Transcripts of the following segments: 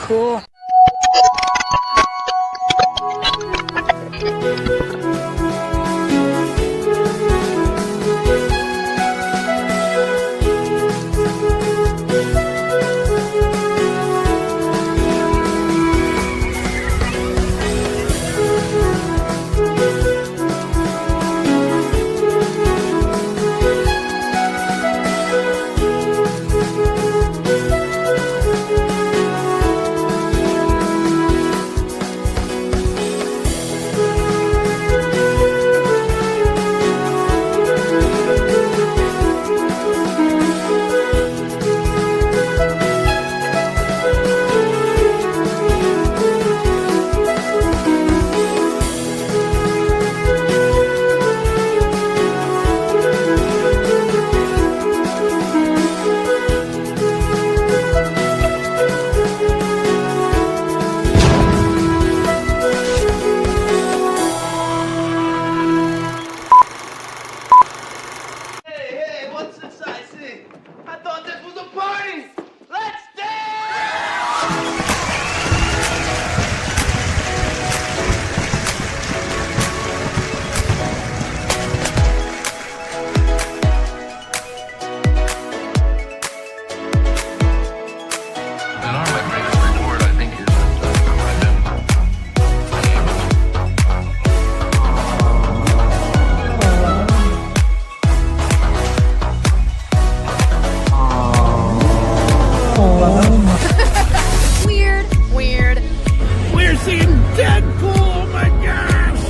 Cool. Weird. We're seeing Deadpool! Oh my gosh!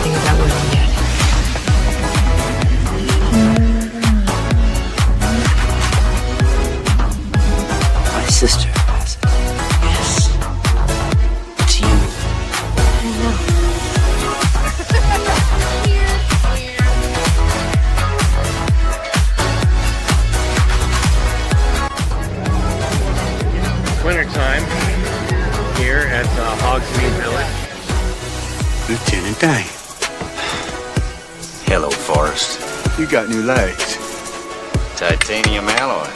Think that wasn't yet. My sister has it. Yes. It's you. Wintertime here at Hogsmeade Village. Lieutenant Dane, Hello, Forrest. you got new legs. Titanium alloy.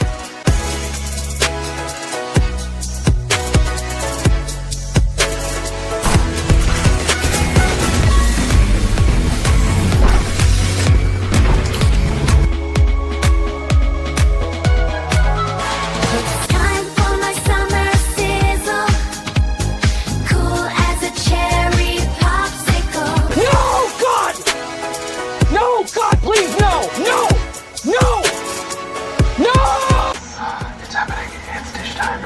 Time for my summer sizzle, cool as a cherry popsicle. No, God! No, God, please, no! No! No! No! It's happening. It's dish time.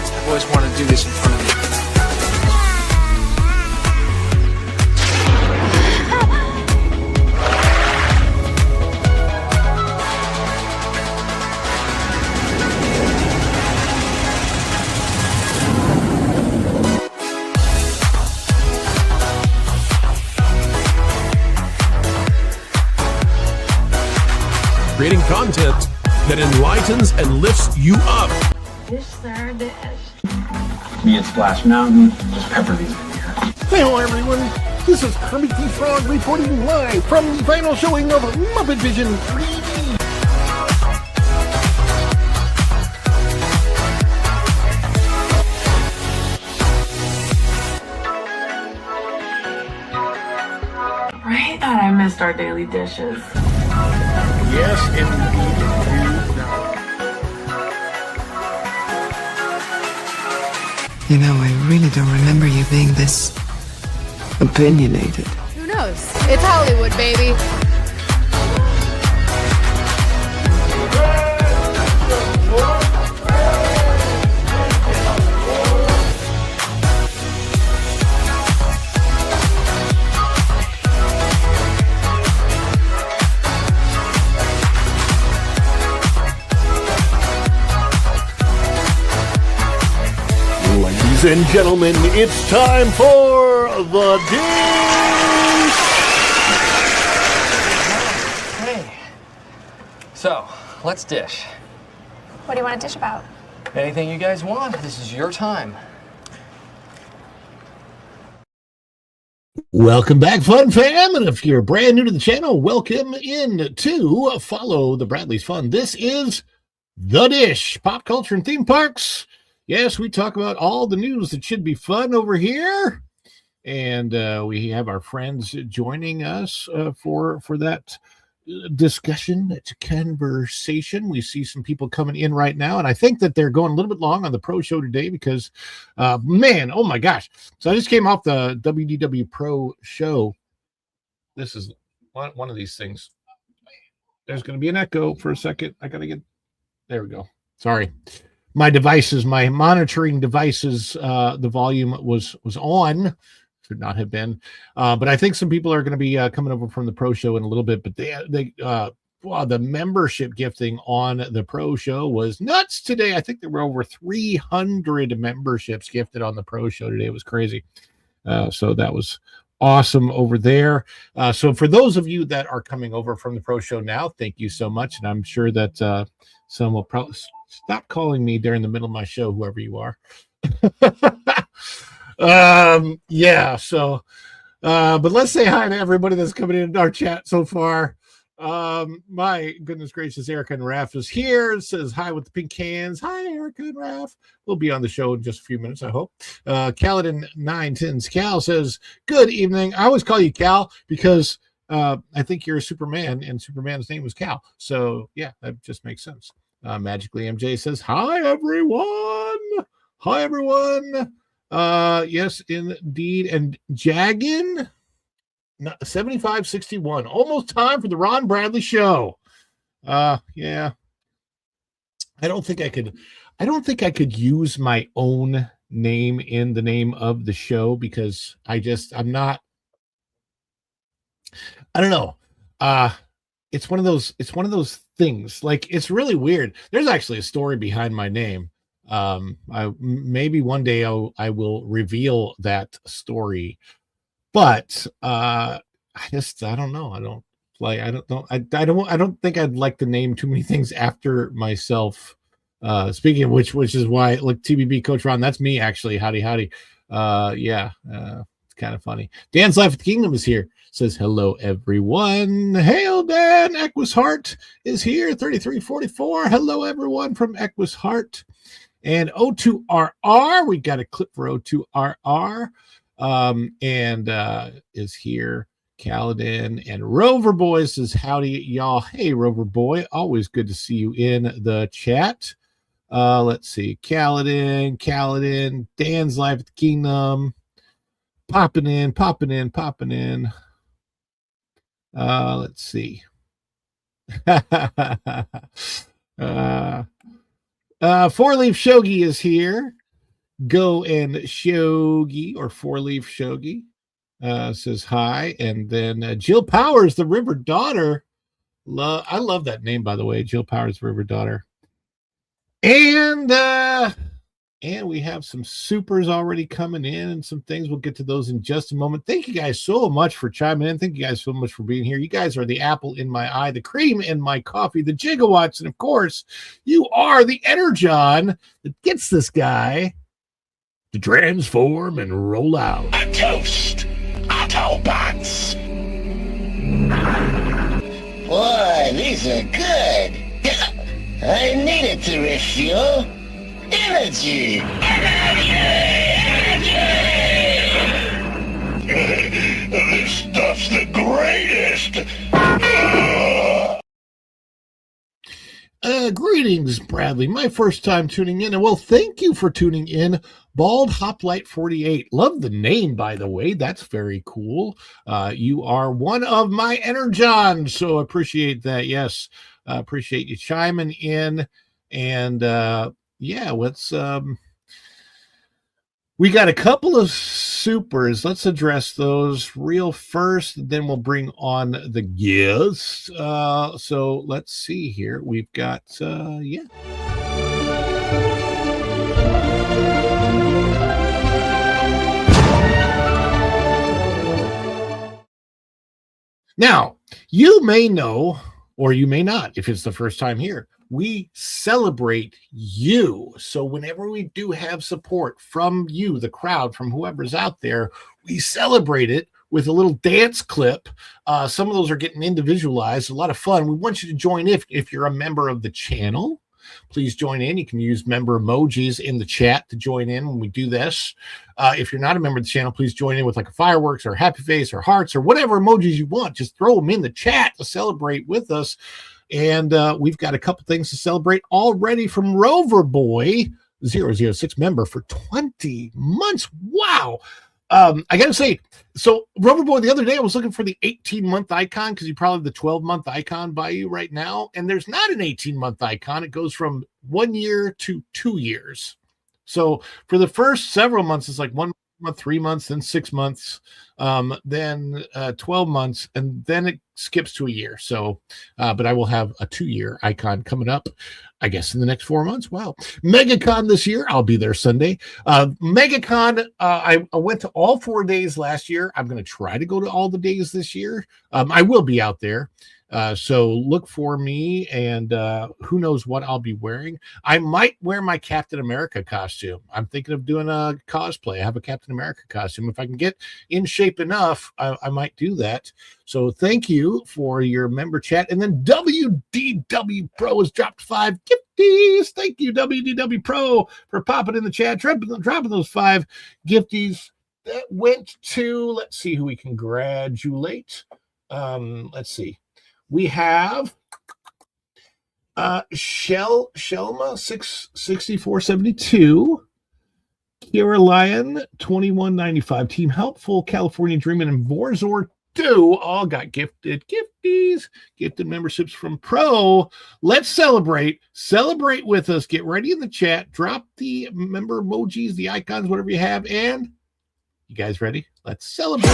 I've always wanted to do this in front of you. Creating content that enlightens and lifts you up. Dish, sir, dish. Me at Splash Mountain, just pepper these in here. Hello everyone, this is Kermit the Frog reporting live from the final showing of Muppet Vision 3D. Right? God, I missed our daily dishes. Yes, indeed. You know, I really don't remember you being this opinionated. Who knows? It's Hollywood, baby. Ladies and gentlemen, it's time for The Dish! Hey. So, let's dish. What do you want to dish about? Anything you guys want. This is your time. Welcome back, Fun Fam, and if you're brand new to the channel, welcome in to Follow the Bradley's Fun. This is The Dish, pop culture and theme parks. Yes, we talk about all the news that should be fun over here, and we have our friends joining us for that discussion, that conversation. We see some people coming in right now, and I think that they're going a little bit long on the Pro Show today because, man, oh my gosh. So I just came off the WDW Pro Show. This is one of these things. There's going to be an echo for a second. I got to get, there we go. Sorry. My devices, my monitoring devices, the volume was on. Should not have been, but I think some people are going to be coming over from the Pro Show in a little bit. But the membership gifting on the Pro Show was nuts today. I think there were over 300 memberships gifted on the Pro Show today. It was crazy. So that was awesome over there. So for those of you that are coming over from the Pro Show now, thank you so much. And I'm sure that some will probably stop calling me during the middle of my show, whoever you are. But let's say hi to everybody that's coming in our chat so far. My goodness gracious, Erica and Raph is here. It says hi with the pink hands. Hi, Erica and Raph. We'll be on the show in just a few minutes, I hope. Caladin 910s Cal says, good evening. I always call you Cal because I think you're a Superman, and Superman's name was Cal. So yeah, that just makes sense. Magically MJ says, hi everyone. Hi everyone. Yes, indeed. And Jaggin 7561, almost time for the Ron Bradley show. Yeah. I don't think I could use my own name in the name of the show because I don't know. It's one of those things. Like, it's really weird. There's actually a story behind my name. Maybe one day I will reveal that story, but I don't know. I don't think I'd like to name too many things after myself. Speaking of which is why, like, TBB Coach Ron, that's me actually. Howdy. It's kind of funny. Dan's Life at the Kingdom is here. Says hello everyone. Hail Dan. Equus Heart is here. 3344. Hello everyone from Equus Heart. And O2RR, we got a clip for O2RR, is here. Kaladin and Rover Boy says, howdy, y'all. Hey, Rover Boy, always good to see you in the chat. Let's see, Kaladin, Dan's Life at the Kingdom, popping in. Let's see. Four-leaf Shogi is here. Go and Shogi, or Four-leaf Shogi, says hi. And then Jill Powers, the River Daughter. I love that name, by the way. Jill Powers, River Daughter. And we have some supers already coming in and some things. We'll get to those in just a moment. Thank you guys so much for chiming in. Thank you guys so much for being here. You guys are the apple in my eye, the cream in my coffee, the gigawatts, and of course, you are the energon that gets this guy to transform and roll out. A toast, Autobots. Boy, these are good. I needed to refuel. Energy! This stuff's the greatest. Greetings, Bradley. My first time tuning in, and well, thank you for tuning in. Bald Hoplite 48. Love the name, by the way. That's very cool. You are one of my energons, so appreciate that. Yes, appreciate you chiming in. And yeah, let's we got a couple of supers. Let's address those real first, then we'll bring on the guests. So let's see here. We've got yeah. Now, you may know, or you may not, if it's the first time here, we celebrate you. So whenever we do have support from you, the crowd, from whoever's out there, we celebrate it with a little dance clip. Some of those are getting individualized, a lot of fun. We want you to join if you're a member of the channel. Please join in. You can use member emojis in the chat to join in when we do this. If you're not a member of the channel, please join in with like a fireworks or a happy face or hearts or whatever emojis you want. Just throw them in the chat to celebrate with us. And we've got a couple things to celebrate already from Rover Boy 006 member for 20 months. Wow. I gotta say, so Rover Boy, the other day I was looking for the 18-month icon because you probably have the 12-month icon by you right now, and there's not an 18-month icon. It goes from 1 year to 2 years. So for the first several months, it's like 1 month, 3 months, then 6 months, then 12 months, and then it skips to a year. So, but I will have a 2-year icon coming up, I guess, in the next 4 months. Wow. MegaCon this year. I'll be there Sunday. MegaCon, I went to all 4 days last year. I'm going to try to go to all the days this year. I will be out there. So look for me, and who knows what I'll be wearing. I might wear my Captain America costume. I'm thinking of doing a cosplay. I have a Captain America costume. If I can get in shape enough, I might do that. So thank you for your member chat. And then WDW Pro has dropped 5 gifties. Thank you, WDW Pro, for popping in the chat, dropping those 5 gifties. That went to, let's see who we can gratulate. Let's see. We have Shelma 66472, Kira Lion 2195, Team Helpful, California Dreamin', and Vorzor 2 all got gifted memberships from Pro. Let's celebrate with us. Get ready in the chat, drop the member emojis, the icons, whatever you have, and you guys ready? Let's celebrate.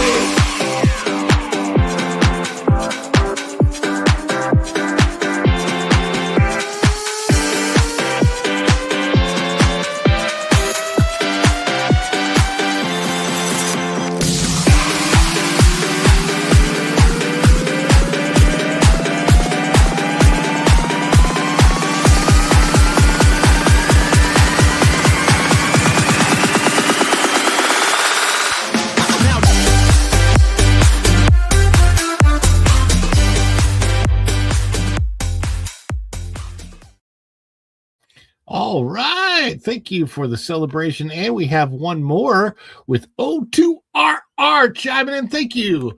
All right. Thank you for the celebration. And we have one more with O2RR chiming in. Thank you.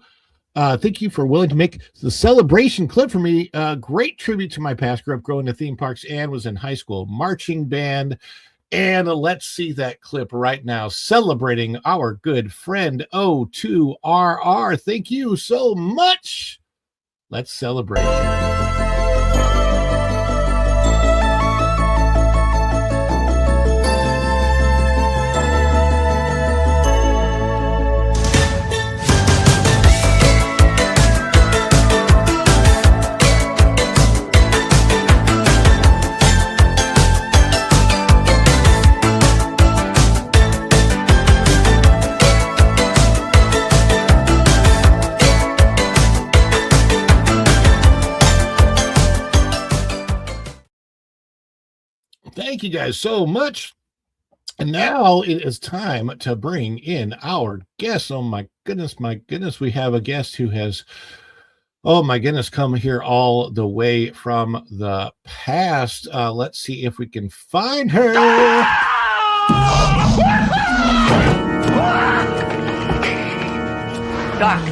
Thank you for willing to make the celebration clip for me. Great tribute to my past. Grew up growing to theme parks and was in high school marching band. And let's see that clip right now, celebrating our good friend O2RR. Thank you so much. Let's celebrate. Thank you guys so much. And now it is time to bring in our guest. Oh my goodness. We have a guest who has, oh my goodness, come here all the way from the past. Let's see if we can find her. Doc,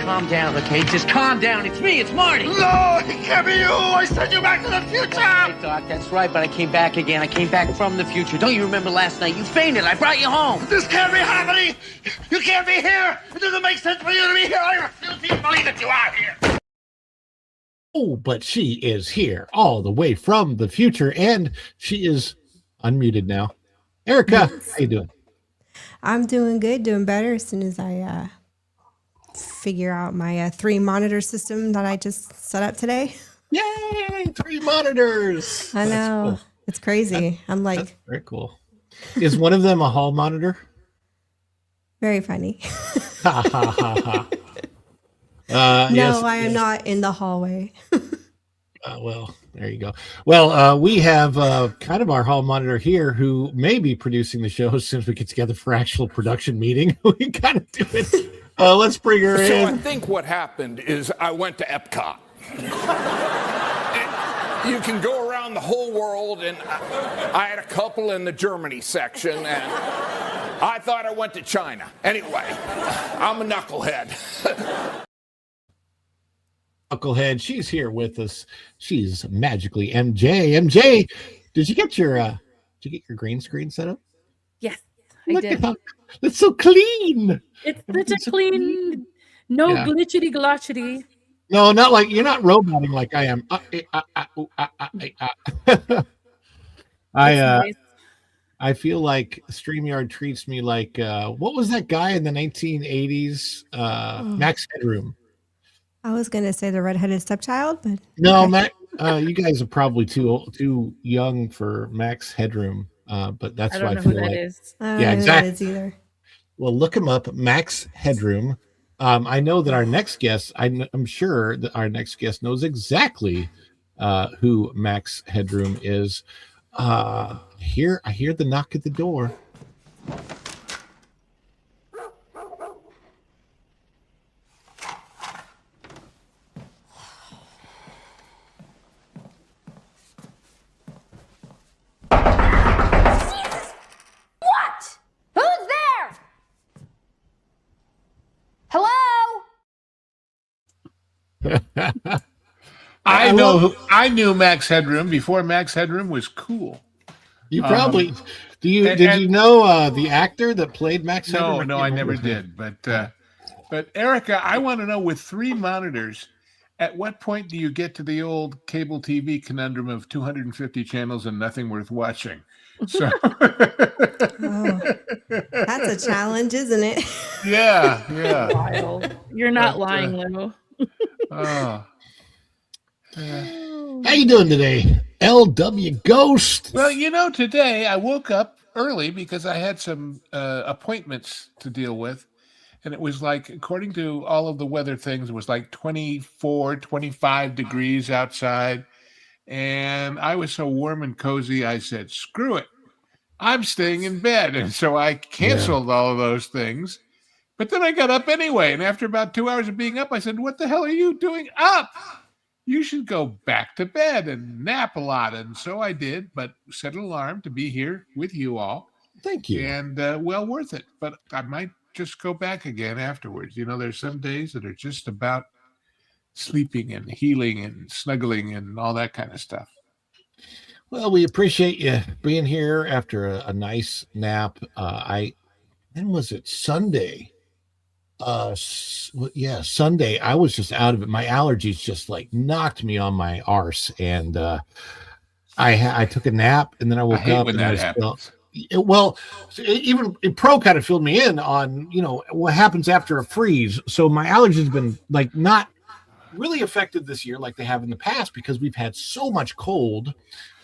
calm down, okay? Just calm down. It's me, it's Marty. No, it can't be you. I sent you back to the future. Hey, Doc, that's right, but I came back again. I came back from the future. Don't you remember last night? You fainted. I brought you home. This can't be happening. You can't be here. It doesn't make sense for you to be here. I refuse to even believe that you are here. Oh, but she is here all the way from the future, and she is unmuted now. Erica, Yes. how you doing? I'm doing good, doing better as soon as I figure out my 3 monitor system that I just set up today. Yay, 3 monitors. I know. Cool. It's crazy. I'm like, That's very cool. Is one of them a hall monitor? very funny. Ha ha ha ha. No, Yes, I am yes. not in the hallway. Well, there you go. Well, we have kind of our hall monitor here who may be producing the show as soon as we get together for actual production meeting. We kind of do it. Let's bring her So I in. think what happened is I went to Epcot. You can go around the whole world, and I had a couple in the Germany section, and I thought I went to China. Anyway, I'm a knucklehead. Knucklehead, she's here with us. She's magically MJ. MJ, did you get your green screen set up? Yes, I Look did. at how it's so clean. It's such a clean, no Yeah. glitchity glotchity. No, not like you're not roboting like I am. Nice. I feel like StreamYard treats me like what was that guy in the 1980s? Max Headroom. I was going to say the redheaded stepchild, but No, okay. you guys are probably too young for Max Headroom. But that's I what don't I know feel who that like. is. I don't Yeah, know who exactly. that is either. Well, look him up, Max Headroom. I know that our next guest, I'm sure that our next guest knows exactly who Max Headroom is. I hear the knock at the door. What? Who's there? Hello? I knew Max Headroom before Max Headroom was cool. You probably did you and- know the actor that played Max Headroom? No, I never did. But Erica, I want to know, with 3 monitors, at what point do you get to the old cable TV conundrum of 250 channels and nothing worth watching? So That's a challenge, isn't it? yeah. Wild. You're not But, lying, Lou. Oh. How you doing today, LW Ghost? Well, today I woke up early because I had some appointments to deal with. And it was like, according to all of the weather things, it was like 24, 25 degrees outside. And I was so warm and cozy, I said, screw it. I'm staying in bed. And so I canceled all of those things. But then I got up anyway. And after about 2 hours of being up, I said, what the hell are you doing up? You should go back to bed and nap a lot. And so I did, but set an alarm to be here with you all. Thank you. And well worth it. But I might just go back again afterwards. There's some days that are just about sleeping and healing and snuggling and all that kind of stuff. Well, we appreciate you being here after a nice nap. When was it? Sunday. Sunday. I was just out of it. My allergies just like knocked me on my arse, and I took a nap, and then I woke hate up when and that I happens. Even Pro kind of filled me in on what happens after a freeze. So my allergies have been like not really affected this year like they have in the past because we've had so much cold.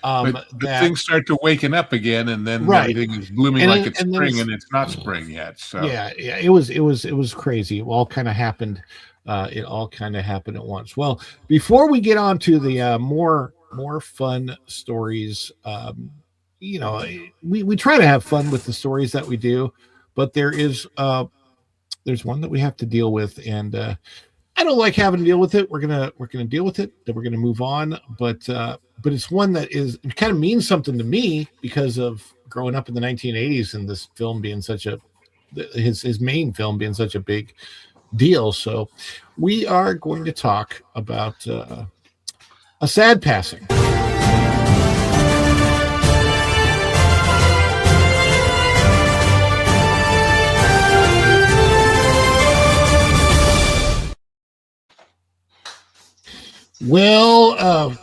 But things start to waking up again, and then everything is blooming like it's spring, and it's not spring yet. So yeah, it was crazy. It all kind of happened. It all kind of happened at once. Well, before we get on to the more fun stories, we try to have fun with the stories that we do, but there's one that we have to deal with, and I don't like having to deal with it. We're gonna deal with it. Then we're gonna move on. But it's one that it kind of means something to me because of growing up in the 1980s and this film being his main film being such a big deal. So we are going to talk about a sad passing. Well,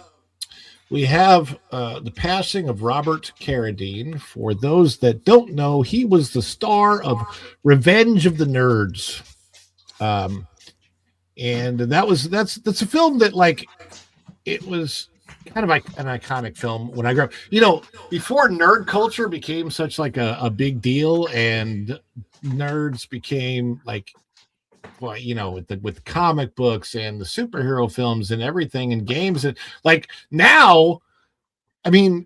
we have the passing of Robert Carradine. For those that don't know, he was the star of Revenge of the Nerds, and that's a film that it was kind of like an iconic film when I grew up. Before nerd culture became such like a big deal, and nerds became like well, with comic books and the superhero films and everything and games, and like now, I mean,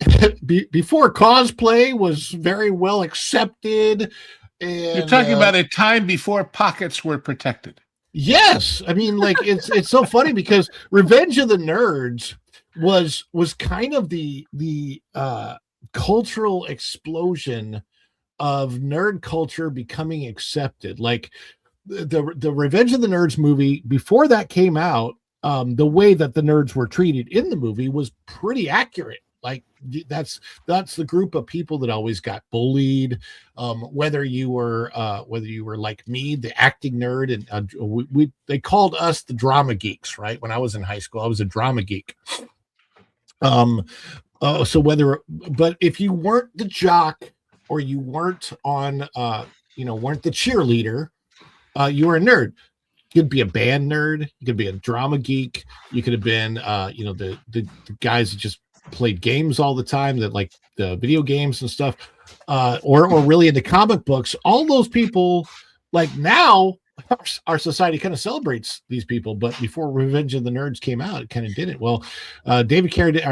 before cosplay was very well accepted, and You're talking about a time before pockets were protected. yes, I mean, like it's so funny because Revenge of the Nerds was kind of the cultural explosion of nerd culture becoming accepted. Like the Revenge of the Nerds movie, before that came out, the way that the nerds were treated in the movie was pretty accurate. Like that's the group of people that always got bullied. Whether you were like me, the acting nerd, and they called us the drama geeks, right? When I was in high school, I was a drama geek. So but if you weren't the jock or you weren't weren't the cheerleader, you were a nerd. You could be a band nerd, you could be a drama geek, you could have been the guys that just played games all the time, that like the video games and stuff, or really into comic books. All those people, like now our society kind of celebrates these people, but before Revenge of the Nerds came out, it kind of didn't. Well, Robert Carradine,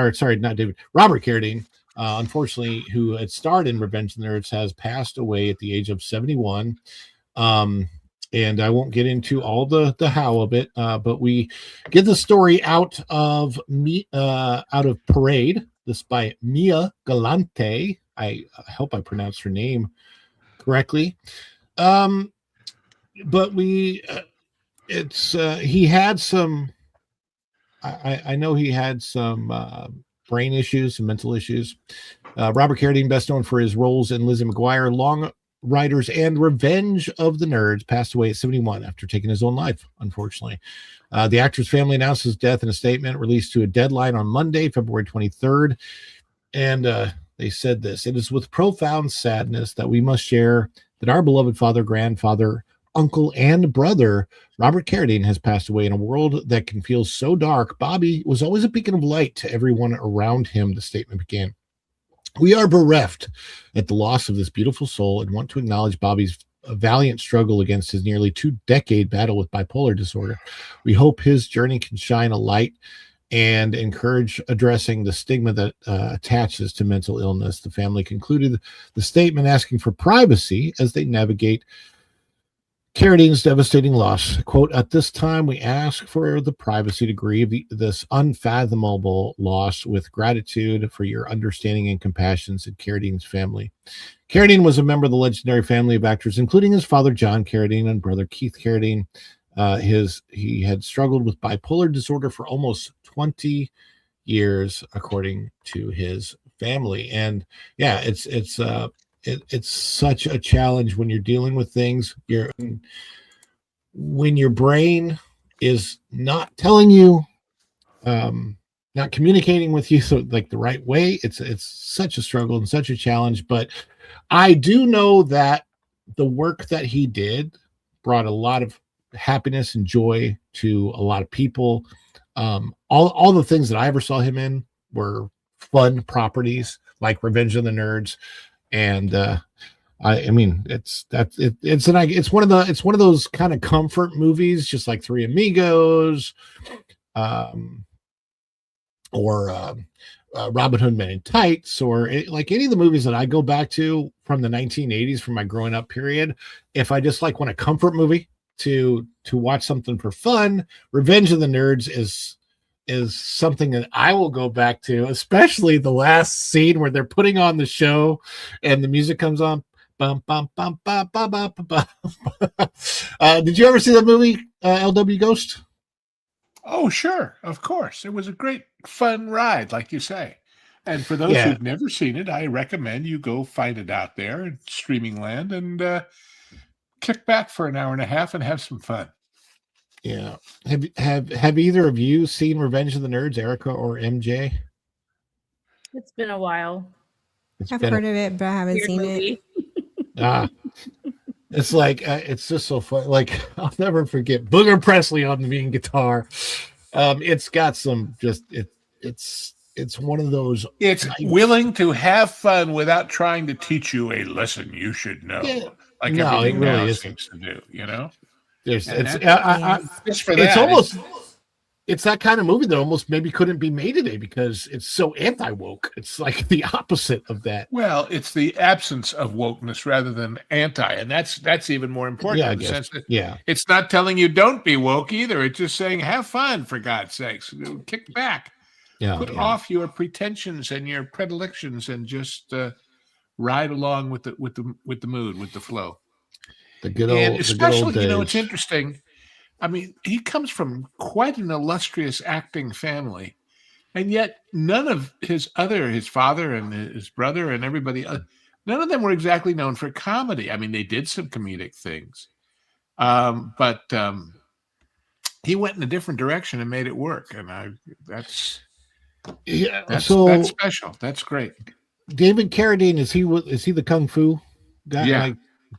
unfortunately, who had starred in Revenge of the Nerds, has passed away at the age of 71. And I won't get into all the how of it, but we get the story out of Parade. This by Mia Galante. I hope I pronounced her name correctly. But he had some. I know he had some brain issues, some mental issues. Robert Carradine, best known for his roles in Lizzie McGuire, Long Riders, and Revenge of the Nerds, passed away at 71 after taking his own life, unfortunately. The actor's family announced his death in a statement released to a deadline on Monday, February 23rd. And they said this: "It is with profound sadness that we must share that our beloved father, grandfather, uncle, and brother, Robert Carradine, has passed away in a world that can feel so dark. Bobby was always a beacon of light to everyone around him," the statement began. "We are bereft at the loss of this beautiful soul and want to acknowledge Bobby's valiant struggle against his nearly 2-decade battle with bipolar disorder. We hope his journey can shine a light and encourage addressing the stigma that attaches to mental illness." The family concluded the statement asking for privacy as they navigate Carradine's devastating loss. Quote, "At this time, we ask for the privacy to grieve this unfathomable loss with gratitude for your understanding and compassion," said Carradine's family. Carradine was a member of the legendary family of actors, including his father, John Carradine, and brother Keith Carradine. He had struggled with bipolar disorder for almost 20 years, according to his family. And yeah, it's such a challenge when you're dealing with things. When your brain is not telling you, not communicating with you so like the right way. It's such a struggle and such a challenge. But I do know that the work that he did brought a lot of happiness and joy to a lot of people. All the things that I ever saw him in were fun properties like Revenge of the Nerds. And I mean, it's one of those kind of comfort movies, just like Three Amigos, or Robin Hood Men in Tights, or like any of the movies that I go back to from the 1980s, from my growing up period. If I just like want a comfort movie to watch something for fun, Revenge of the Nerds is something that I will go back to, especially the last scene where they're putting on the show and the music comes on. Bum, bum, bum, bum, bum, bum, bum, bum. Did you ever see that movie, LW Ghost? Oh, sure. Of course. It was a great, fun ride, like you say. And for those who've never seen it, I recommend you go find it out there in streaming land and kick back for an hour and a half and have some fun. Yeah. Have either of you seen Revenge of the Nerds, Erica or MJ? It's been a while. I've heard of it, but I haven't seen it. It's like it's just so fun. Like, I'll never forget Booger Presley on the main guitar. It's got some it's one of those. It's willing to have fun without trying to teach you a lesson you should know. Yeah. Like No, everything it really now isn't. seems to do, you know? There's And it's just for it's that, almost it's that kind of movie that almost maybe couldn't be made today because it's so anti-woke. It's like the opposite of that. well, it's the absence of wokeness rather than anti, and that's even more important Yeah, I in the guess. sense that Yeah. it's not telling you don't be woke either. It's just saying have fun, for God's sakes. Kick back, Yeah. put yeah. off your pretensions and your predilections, and just ride along with the mood, with the flow. The good And old especially, days. it's interesting. I mean, he comes from quite an illustrious acting family, and yet none of his father and his brother and everybody, none of them were exactly known for comedy. I mean, they did some comedic things, but he went in a different direction and made it work. And that's special. That's great. David Carradine, is he the kung fu guy? Yeah.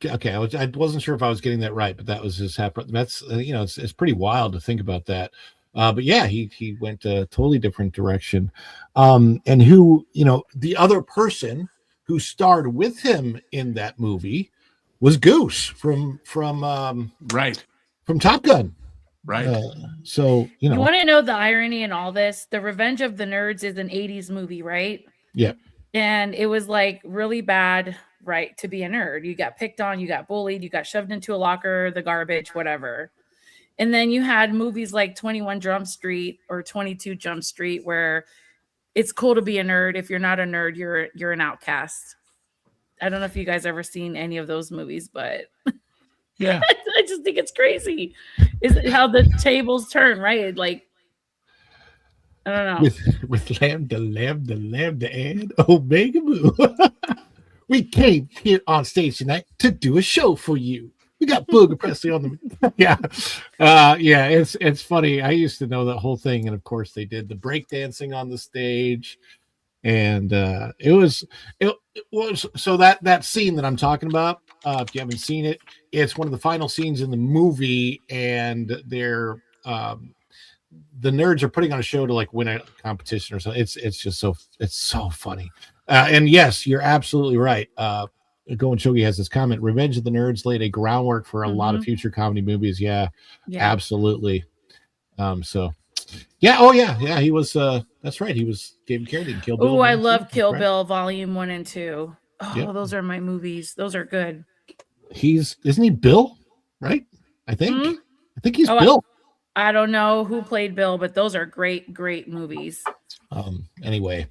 Okay, I wasn't sure if I was getting that right, but that was his that's it's pretty wild to think about that. But yeah, he went a totally different direction. And who, the other person who starred with him in that movie was Goose from Top Gun. Right. So You want to know the irony in all this? The Revenge of the Nerds is an 80s movie, right? Yeah. And it was like really bad, right, to be a nerd. You got picked on, you got bullied, you got shoved into a locker, the garbage, whatever. And then you had movies like 21 Jump Street or 22 Jump Street where it's cool to be a nerd. If you're not a nerd, you're an outcast. I don't know if you guys ever seen any of those movies, but yeah, I just think it's crazy. Is it how the tables turn, right? Like, I don't know. With Lambda and Omega Moo. We came here on stage tonight to do a show for you. We got Booger Presley on the yeah. It's funny. I used to know that whole thing, and of course they did the breakdancing on the stage. And it was so that scene that I'm talking about, if you haven't seen it, it's one of the final scenes in the movie, and they're the nerds are putting on a show to like win a competition or something. It's just so funny. And yes, you're absolutely right. Go and Shogi has this comment. Revenge of the Nerds laid a groundwork for a lot of future comedy movies. Yeah. Absolutely. So yeah. Oh yeah. He was that's right. He was David Carradine, Kill Bill. Oh, I love Kill Bill Volume 1 and 2. Oh, those are my movies. Those are good. Isn't he Bill? Right? I think he's Bill. I don't know who played Bill, but those are great movies. Anyway,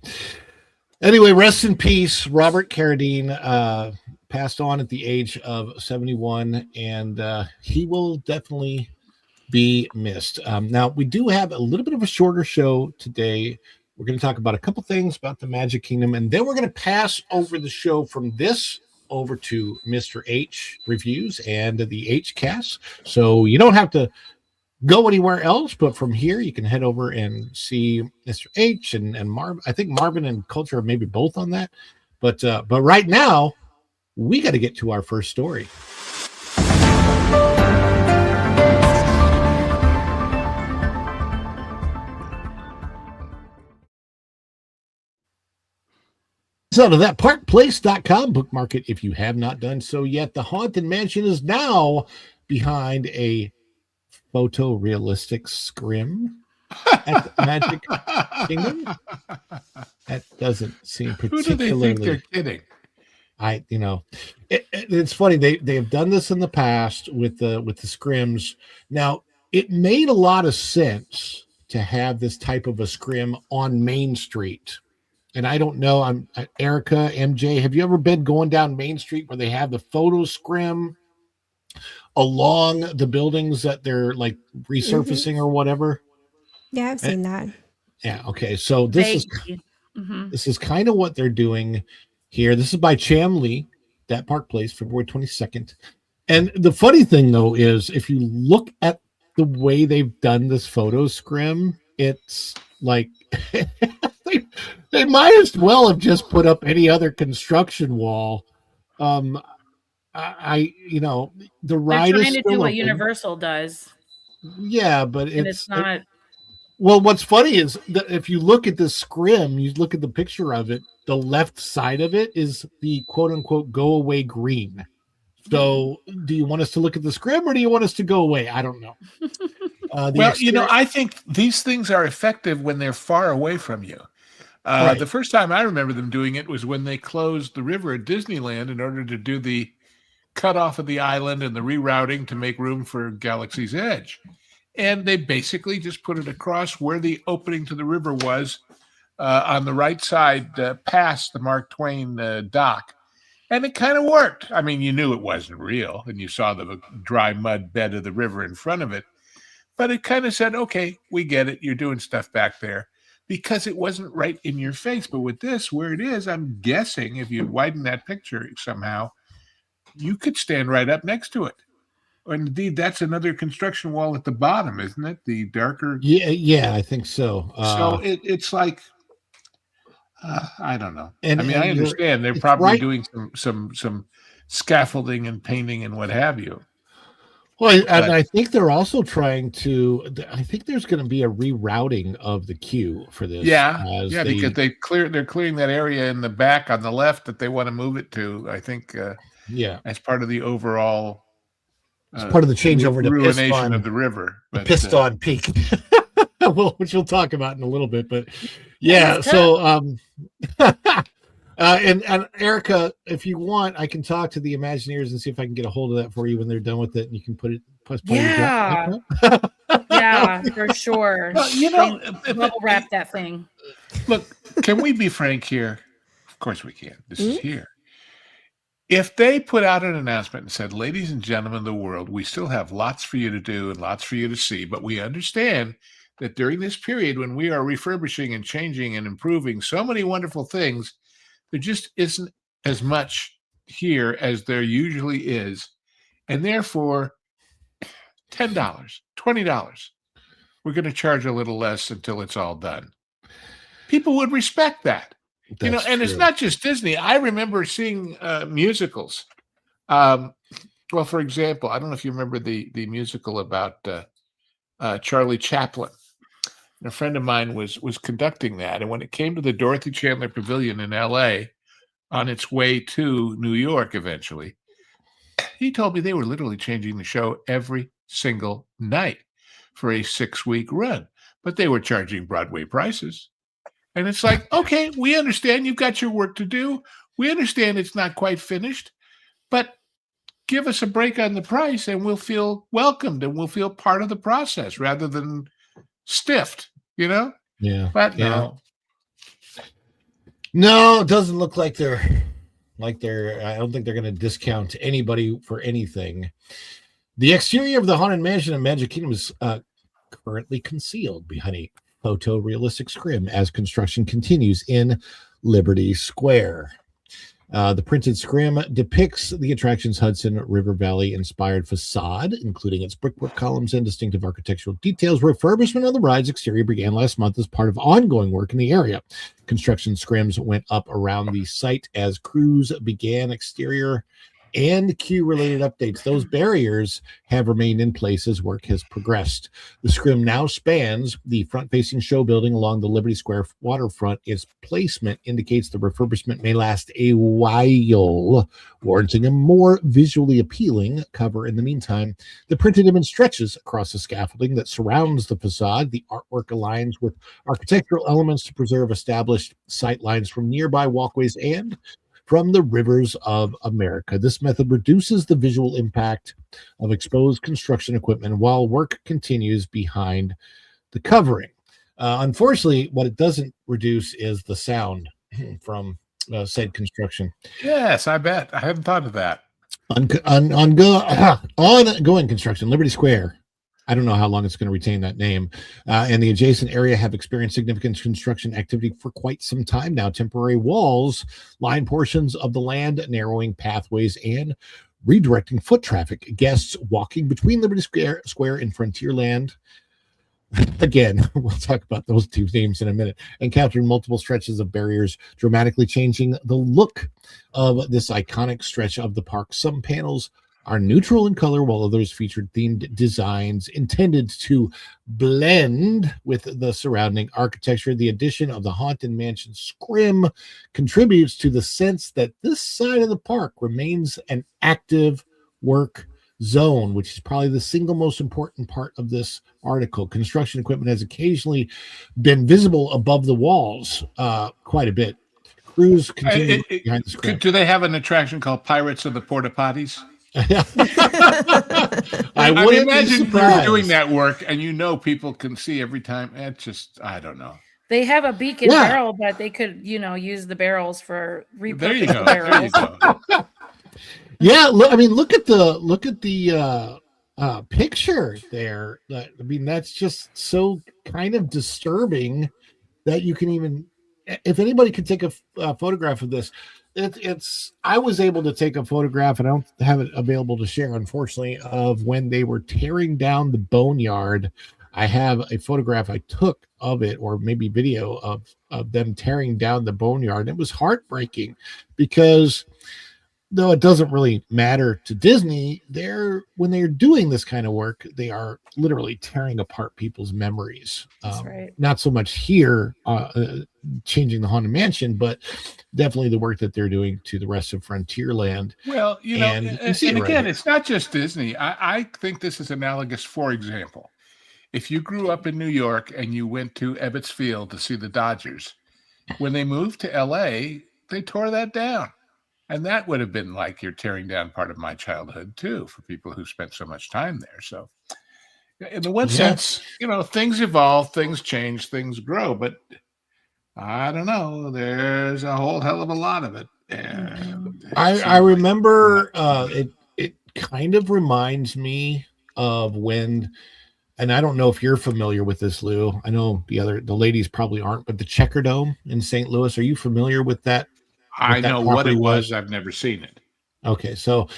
rest in peace. Robert Carradine passed on at the age of 71, and he will definitely be missed. Now, we do have a little bit of a shorter show today. We're going to talk about a couple things about the Magic Kingdom, and then we're going to pass over the show from this over to Mr. H reviews and the H cast. So you don't have to go anywhere else, but from here you can head over and see Mr. H and Marvin. I think Marvin and Culture are maybe both on that, but right now we got to get to our first story. So to that parkplace.com, bookmark it if you have not done so yet. The Haunted Mansion is now behind a photorealistic scrim at the Magic Kingdom. That doesn't seem particularly. Who do they think they're kidding? It's funny. They have done this in the past with the scrims. Now it made a lot of sense to have this type of a scrim on Main Street. And I don't know. I'm Erica, MJ. Have you ever been going down Main Street where they have the photo scrim along the buildings that they're like resurfacing or whatever? Yeah, I've seen that. Yeah. Okay. So this is kind of what they're doing here. This is by Cham Lee, that Park Place, February 22nd. And the funny thing though is if you look at the way they've done this photo scrim, it's like they might as well have just put up any other construction wall. The ride They're trying is to still do what open. Universal does. Yeah, but it's not. Well, what's funny is that if you look at the scrim, you look at the picture of it, the left side of it is the quote unquote go away green So, do you want us to look at the scrim or do you want us to go away? I don't know. Well, I think these things are effective when they're far away from you. Right. The first time I remember them doing it was when they closed the river at Disneyland in order to do the cut off of the island and the rerouting to make room for Galaxy's Edge. And they basically just put it across where the opening to the river was on the right side past the Mark Twain dock. And it kind of worked. I mean, you knew it wasn't real, and you saw the dry mud bed of the river in front of it. But it kind of said, okay, we get it. You're doing stuff back there, because it wasn't right in your face. But with this, where it is, I'm guessing if you widen that picture somehow, you could stand right up next to it. And indeed, that's another construction wall at the bottom, isn't it? The darker. Yeah, I think so. So it's like, I don't know. And I understand they're probably doing some scaffolding and painting and what have you. Well, and I think they're also trying to. I think there's going to be a rerouting of the queue for this. Because they're clearing that area in the back on the left that they want to move it to. I think. As part of the overall. It's part of the changeover to ruination Piston, of the river. But, Piston Peak. Which we'll talk about in a little bit, but yeah. So, and Erica, if you want, I can talk to the Imagineers and see if I can get a hold of that for you when they're done with it, and you can put it. Yeah, for sure. Well, bubble wrap that thing. Look, can we be frank here? Of course we can. This is here. If they put out an announcement and said, ladies and gentlemen of the world, we still have lots for you to do and lots for you to see, but we understand that during this period when we are refurbishing and changing and improving so many wonderful things, there just isn't as much here as there usually is. And therefore, $10, $20, we're going to charge a little less until it's all done. People would respect that. That's and true. It's not just Disney. I remember seeing musicals. Well, for example, I don't know if you remember the musical about Charlie Chaplin. And a friend of mine was conducting that. And when it came to the Dorothy Chandler Pavilion in L.A., on its way to New York eventually, he told me they were literally changing the show every single night for a 6-week run. But they were charging Broadway prices. And it's like, okay, we understand you've got your work to do. We understand it's not quite finished, but give us a break on the price and we'll feel welcomed and we'll feel part of the process rather than stiffed, Yeah. But no. No, it doesn't look like they're I don't think they're going to discount anybody for anything. The exterior of the Haunted Mansion of Magic Kingdom is currently concealed behind a photorealistic scrim as construction continues in Liberty Square. The printed scrim depicts the attraction's Hudson River Valley inspired facade, including its brickwork columns and distinctive architectural details. Refurbishment of the ride's exterior began last month as part of ongoing work in the area. Construction scrims went up around the site as crews began exterior and queue-related updates. Those barriers have remained in place as work has progressed. The scrim now spans the front-facing show building along the Liberty Square waterfront. Its placement indicates the refurbishment may last a while, warranting a more visually appealing cover. In the meantime, the printed image stretches across the scaffolding that surrounds the facade. The artwork aligns with architectural elements to preserve established sight lines from nearby walkways and from the rivers of America. This method reduces the visual impact of exposed construction equipment while work continues behind the covering. Unfortunately, what it doesn't reduce is the sound from said construction. Yes, I bet. I hadn't thought of that. Ongoing construction, Liberty Square. I don't know how long it's going to retain that name. And the adjacent area have experienced significant construction activity for quite some time now. Temporary walls line portions of the land, narrowing pathways, and redirecting foot traffic. Guests walking between Liberty Square and Frontierland. Again, we'll talk about those two themes in a minute. Encountering multiple stretches of barriers, dramatically changing the look of this iconic stretch of the park. Some panels are neutral in color, while others featured themed designs intended to blend with the surrounding architecture. The addition of the Haunted Mansion scrim contributes to the sense that this side of the park remains an active work zone, which is probably the single most important part of this article. Construction equipment has occasionally been visible above the walls quite a bit. Crews continue behind the script. Do they have an attraction called Pirates of the Porta Potties? I mean, wouldn't imagine be surprised. you're doing that work and people can see every time. It's just, I don't know. They have a beacon barrel, but they could, use the barrels for repurposed There you go. barrels. There you go. Yeah, look at the picture there. I mean, that's just so kind of disturbing that you can even, if anybody could take a photograph of this, it's. I was able to take a photograph, and I don't have it available to share, unfortunately, of when they were tearing down the boneyard. I have a photograph I took of it, or maybe video of them tearing down the boneyard. It was heartbreaking because, though it doesn't really matter to Disney, when they're doing this kind of work, they are literally tearing apart people's memories. That's right. Not so much here, changing the Haunted Mansion, but definitely the work that they're doing to the rest of Frontierland. Well, and again, right, it's not just Disney. I think this is analogous. For example, if you grew up in New York and you went to Ebbets Field to see the Dodgers, when they moved to LA, they tore that down. And that would have been like you're tearing down part of my childhood, too, for people who spent so much time there. So in the one sense, things evolve, things change, things grow. But I don't know. There's a whole hell of a lot of it. I remember it kind of reminds me of when, and I don't know if you're familiar with this, Lou. I know the ladies probably aren't, but the Checker Dome in St. Louis. Are you familiar with that? I know what it was. I've never seen it. Okay, so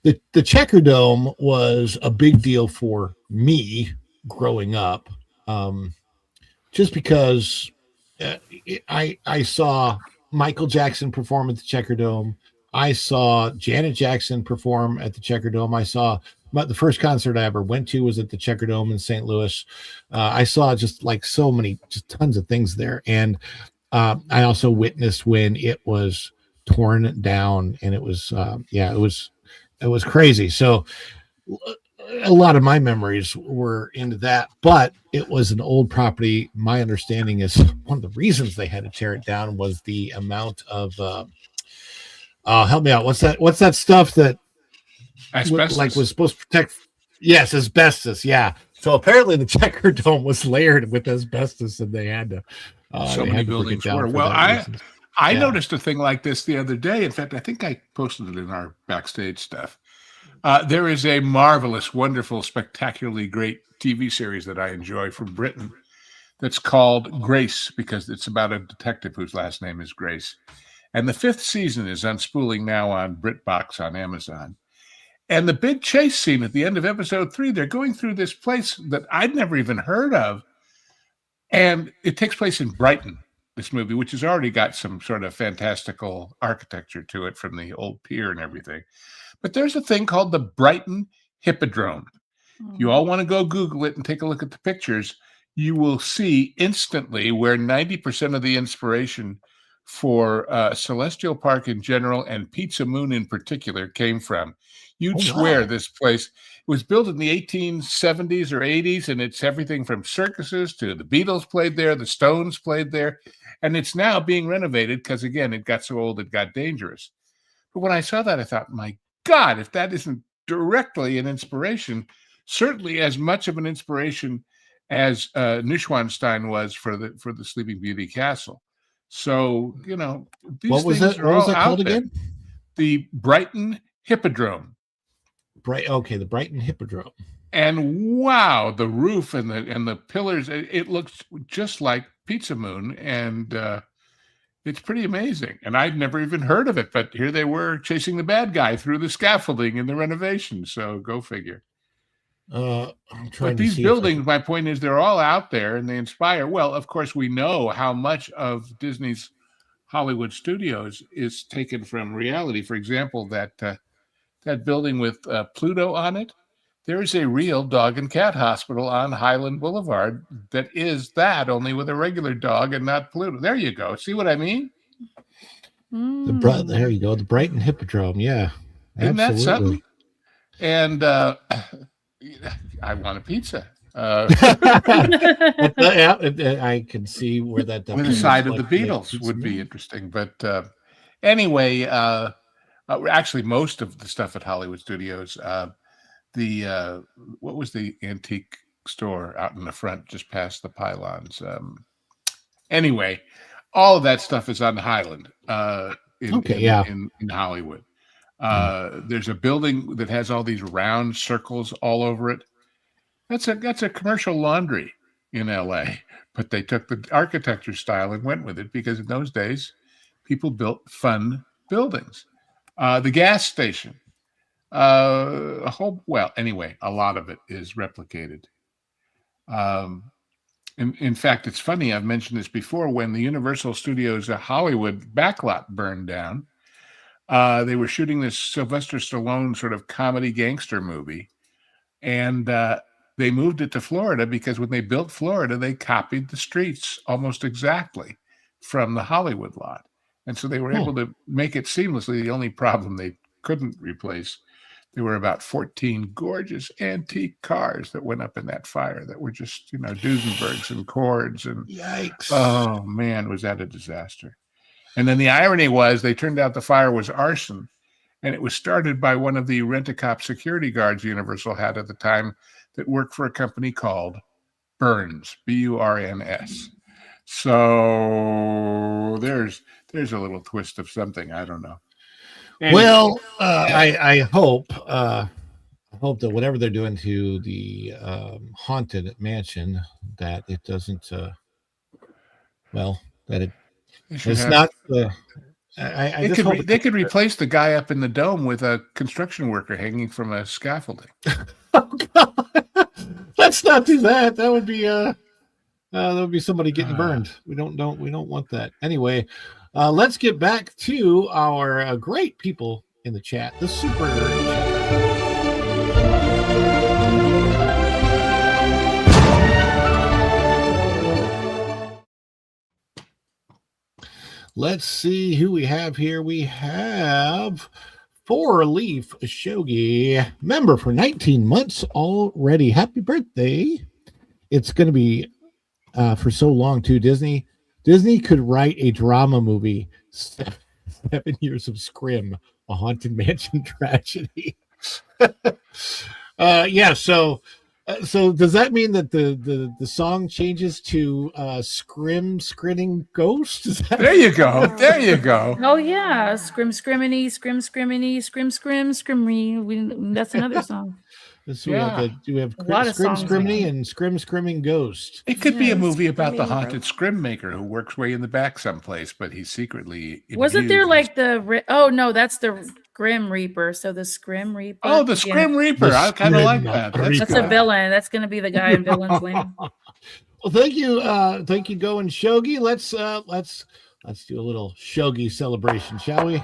the Checker Dome was a big deal for me growing up, just because I saw Michael Jackson perform at the Checker Dome. I saw Janet Jackson perform at the Checker Dome. The first concert I ever went to was at the Checker Dome in St. Louis. I saw just tons of things there, and I also witnessed when it was torn down, and it was it was crazy. So a lot of my memories were into that, but it was an old property. My understanding is one of the reasons they had to tear it down was the amount of help me out. What's that stuff that asbestos was supposed to protect? Yes, asbestos. Yeah. So apparently the Checker Dome was layered with asbestos, and they had to. So many buildings were. Well, I noticed a thing like this the other day. In fact, I think I posted it in our backstage stuff. There is a marvelous, wonderful, spectacularly great TV series that I enjoy from Britain that's called Grace, because it's about a detective whose last name is Grace. And the 5th season is unspooling now on BritBox on Amazon. And the big chase scene at the end of episode 3, they're going through this place that I'd never even heard of. And it takes place in Brighton, this movie, which has already got some sort of fantastical architecture to it from the old pier and everything. But there's a thing called the Brighton Hippodrome. If you all want to go Google it and take a look at the pictures, you will see instantly where 90% of the inspiration for Celestial Park in general and Pizza Moon in particular came from. You'd swear this place was built in the 1870s or 80s, and it's everything from circuses to the Beatles played there, the Stones played there, and it's now being renovated because, again, it got so old it got dangerous. But when I saw that, I thought, my God, if that isn't directly an inspiration, certainly as much of an inspiration as Neuschwanstein was for the Sleeping Beauty Castle. So, these what was things it? are What was all that called out there. again? The Brighton Hippodrome. The Brighton Hippodrome. And wow, the roof and the pillars, it looks just like Pizza Moon, and it's pretty amazing. And I'd never even heard of it, but here they were chasing the bad guy through the scaffolding in the renovation. So go figure. I'm trying But to these see buildings, my point is, they're all out there and they inspire. Well, of course, we know how much of Disney's Hollywood studios is taken from reality. For example, that building with Pluto on it, there is a real dog and cat hospital on Highland Boulevard that is that, only with a regular dog and not Pluto. There you go. See what I mean? There you go. The Brighton Hippodrome. Yeah, Isn't that something? And I want a pizza. Yeah, I can see where that With a side of the Beatles would be interesting. But anyway, actually, most of the stuff at Hollywood Studios, what was the antique store out in the front just past the pylons? Anyway, all of that stuff is on Highland in Hollywood. There's a building that has all these round circles all over it. That's a commercial laundry in LA, but they took the architecture style and went with it because in those days, people built fun buildings. The gas station, a lot of it is replicated. In fact, it's funny. I've mentioned this before. When the Universal Studios Hollywood backlot burned down, they were shooting this Sylvester Stallone sort of comedy gangster movie, and they moved it to Florida because when they built Florida, they copied the streets almost exactly from the Hollywood lot. And so they were able to make it seamlessly. The only problem they couldn't replace, there were about 14 gorgeous antique cars that went up in that fire that were just, Duesenbergs and Cords. And yikes. Oh, man, was that a disaster. And then the irony was they turned out the fire was arson. And it was started by one of the rent-a-cop security guards Universal had at the time that worked for a company called Burns, Burns. So there's a little twist of something. I don't know. Anyway. Well, I hope that whatever they're doing to the haunted mansion, that it doesn't. It's not. They could replace the guy up in the dome with a construction worker hanging from a scaffolding. Oh God! Let's not do that. That would be somebody getting burned. We don't want that. Anyway, let's get back to our great people in the chat. The super chat. Let's see who we have here. We have 4-Leaf Shogi, member for 19 months already. Happy birthday. It's going to be for so long, too. Disney could write a drama movie, 7 Years of Scrim, a haunted mansion tragedy. So does that mean that the song changes to Scrinning Ghost? There you go. There you go. Oh yeah, Scriminy, Scrimmy. That's another song. So we have Scrimmy and Scrimming Ghost. It could be a movie about the haunted scrim maker who works way in the back someplace, but he's secretly wasn't there like that's the Grim Reaper. So the Scrim Reaper. Oh, the Scrim Reaper. I kind of like that. That's a villain. That's going to be the guy in Villain's Land. Well, thank you, Go and Shogi. Let's do a little Shogi celebration, shall we?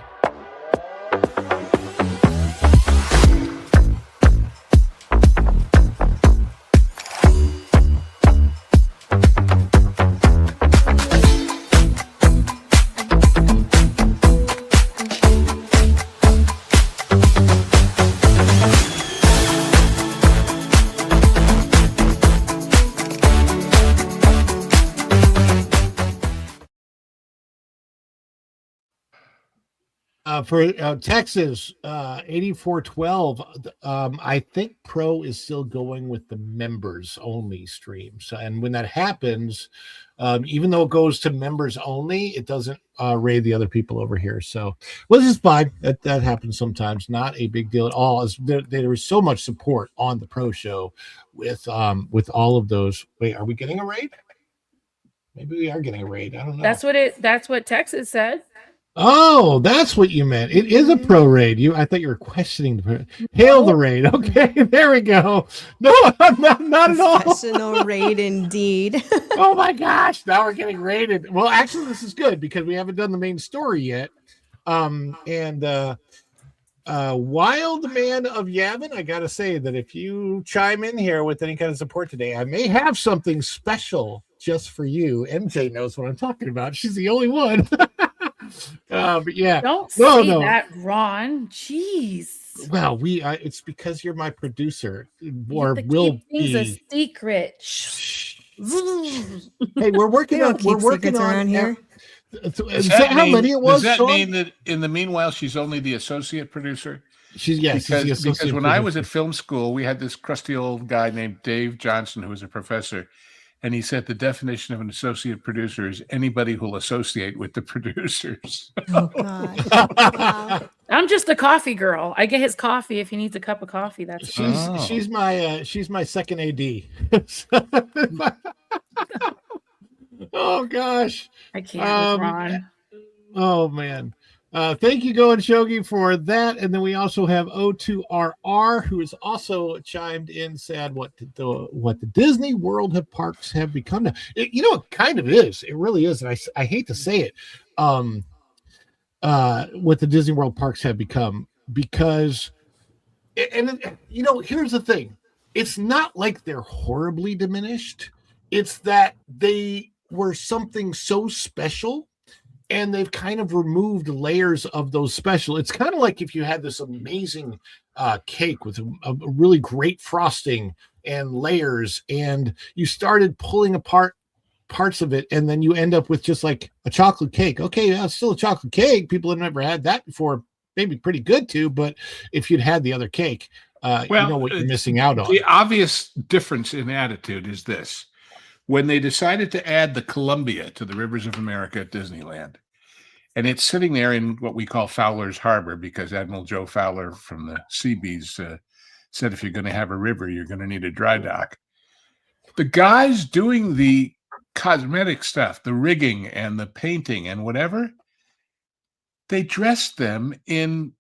For Texas, 8412, I think Pro is still going with the members only streams. And when that happens, even though it goes to members only, it doesn't raid the other people over here. So, well, this is fine. That happens sometimes. Not a big deal at all. There is so much support on the Pro show with all of those. Wait, are we getting a raid? Maybe we are getting a raid. I don't know. That's what Texas said. Oh, that's what you meant. It is a pro raid. I thought you were questioning hail the raid. Okay, there we go. No, not at all. Professional raid indeed. Oh my gosh, now we're getting raided. Well, actually, this is good because we haven't done the main story yet. Wild Man of Yavin, I gotta say that if you chime in here with any kind of support today, I may have something special just for you. MJ knows what I'm talking about. She's the only one. But yeah, don't say that, Ron. Jeez. Well, it's because you're my producer, You or have to will keep things be. a secret. Hey, we're working We on. don't We're keep working secrets on around here. Is that how many it was? Does that Sean? mean that in the meanwhile she's only the associate producer? She's the associate because when I was producer. at film school, we had this crusty old guy named Dave Johnson who was a professor, and he said the definition of an associate producer is anybody who'll associate with the producers. Oh God. I'm just a coffee girl. I get his coffee if he needs a cup of coffee. That's She's my second AD. Oh gosh, I can't with Ron. Oh man. Thank you, Go and Shogi, for that. And then we also have O2RR, who has also chimed in, said what the Disney World parks have become now. It kind of is. It really is. And I hate to say it. What the Disney World parks have become, because, here's the thing. It's not like they're horribly diminished. It's that they were something so special, and they've kind of removed layers of those special. It's kind of like if you had this amazing cake with a really great frosting and layers, and you started pulling apart parts of it, and then you end up with just like a chocolate cake. Okay, it's still a chocolate cake. People have never had that before. Maybe pretty good too, but if you'd had the other cake, you know what you're missing out on. The obvious difference in attitude is this. When they decided to add the Columbia to the Rivers of America at Disneyland, and it's sitting there in what we call Fowler's Harbor, because Admiral Joe Fowler from the Seabees said if you're going to have a river, you're going to need a dry dock. The guys doing the cosmetic stuff, the rigging and the painting and whatever, they dressed them in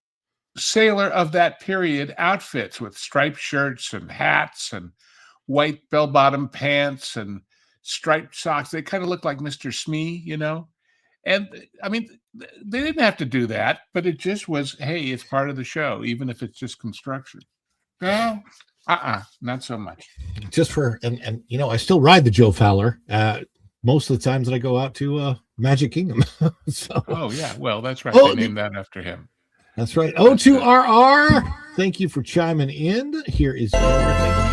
sailor of that period outfits with striped shirts and hats and white bell-bottom pants and striped socks. They kind of look like Mr. Smee, And I mean, they didn't have to do that, but it just was, hey, it's part of the show, even if it's just construction. No, not so much. Just for, and I still ride the Joe Fowler most of the times that I go out to Magic Kingdom. So, oh yeah, well, that's right. They named that after him. That's right. O2RR, thank you for chiming in. Here is your thank you.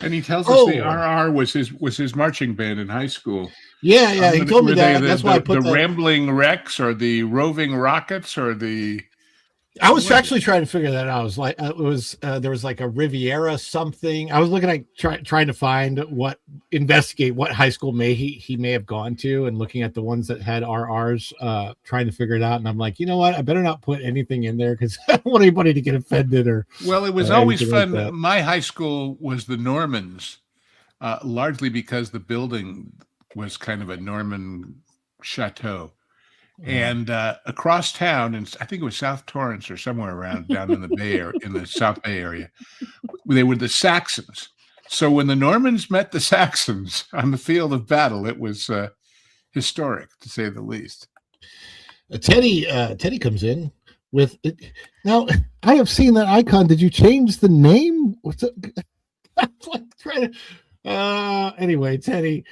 And he tells us the RR was his marching band in high school. Yeah, he told me that. That's why I put the Rambling Wrecks or the Roving Rockets or the. I was actually trying to figure that out. I was like, there was like a Riviera something. I was looking at trying to investigate what high school he may have gone to, and looking at the ones that had RRs, trying to figure it out. And I'm like, you know what? I better not put anything in there because I don't want anybody to get offended or. Well, it was always fun. Like my high school was the Normans, largely because the building was kind of a Norman chateau. And across town, and I think it was South Torrance or somewhere around down in the Bay Area, in the South Bay area, they were the Saxons. So when the Normans met the Saxons on the field of battle, it was historic, to say the least. Teddy comes in with it. Now, I have seen that icon. Did you change the name? What's it? I'm like trying to. Anyway, Teddy.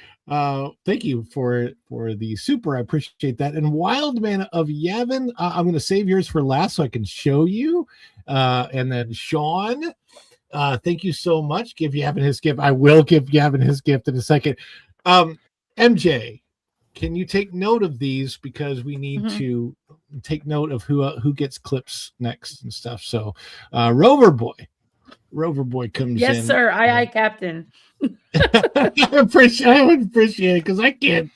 Thank you for the super. I appreciate that. And Wildman of Yavin, I'm going to save yours for last so I can show you. And then Sean, thank you so much. Give Yavin his gift. I will give Yavin his gift in a second. MJ, can you take note of these, because we need to take note of who gets clips next and stuff. So Rover Boy comes in. Yes, sir. Aye, Captain. I would appreciate it, because I can't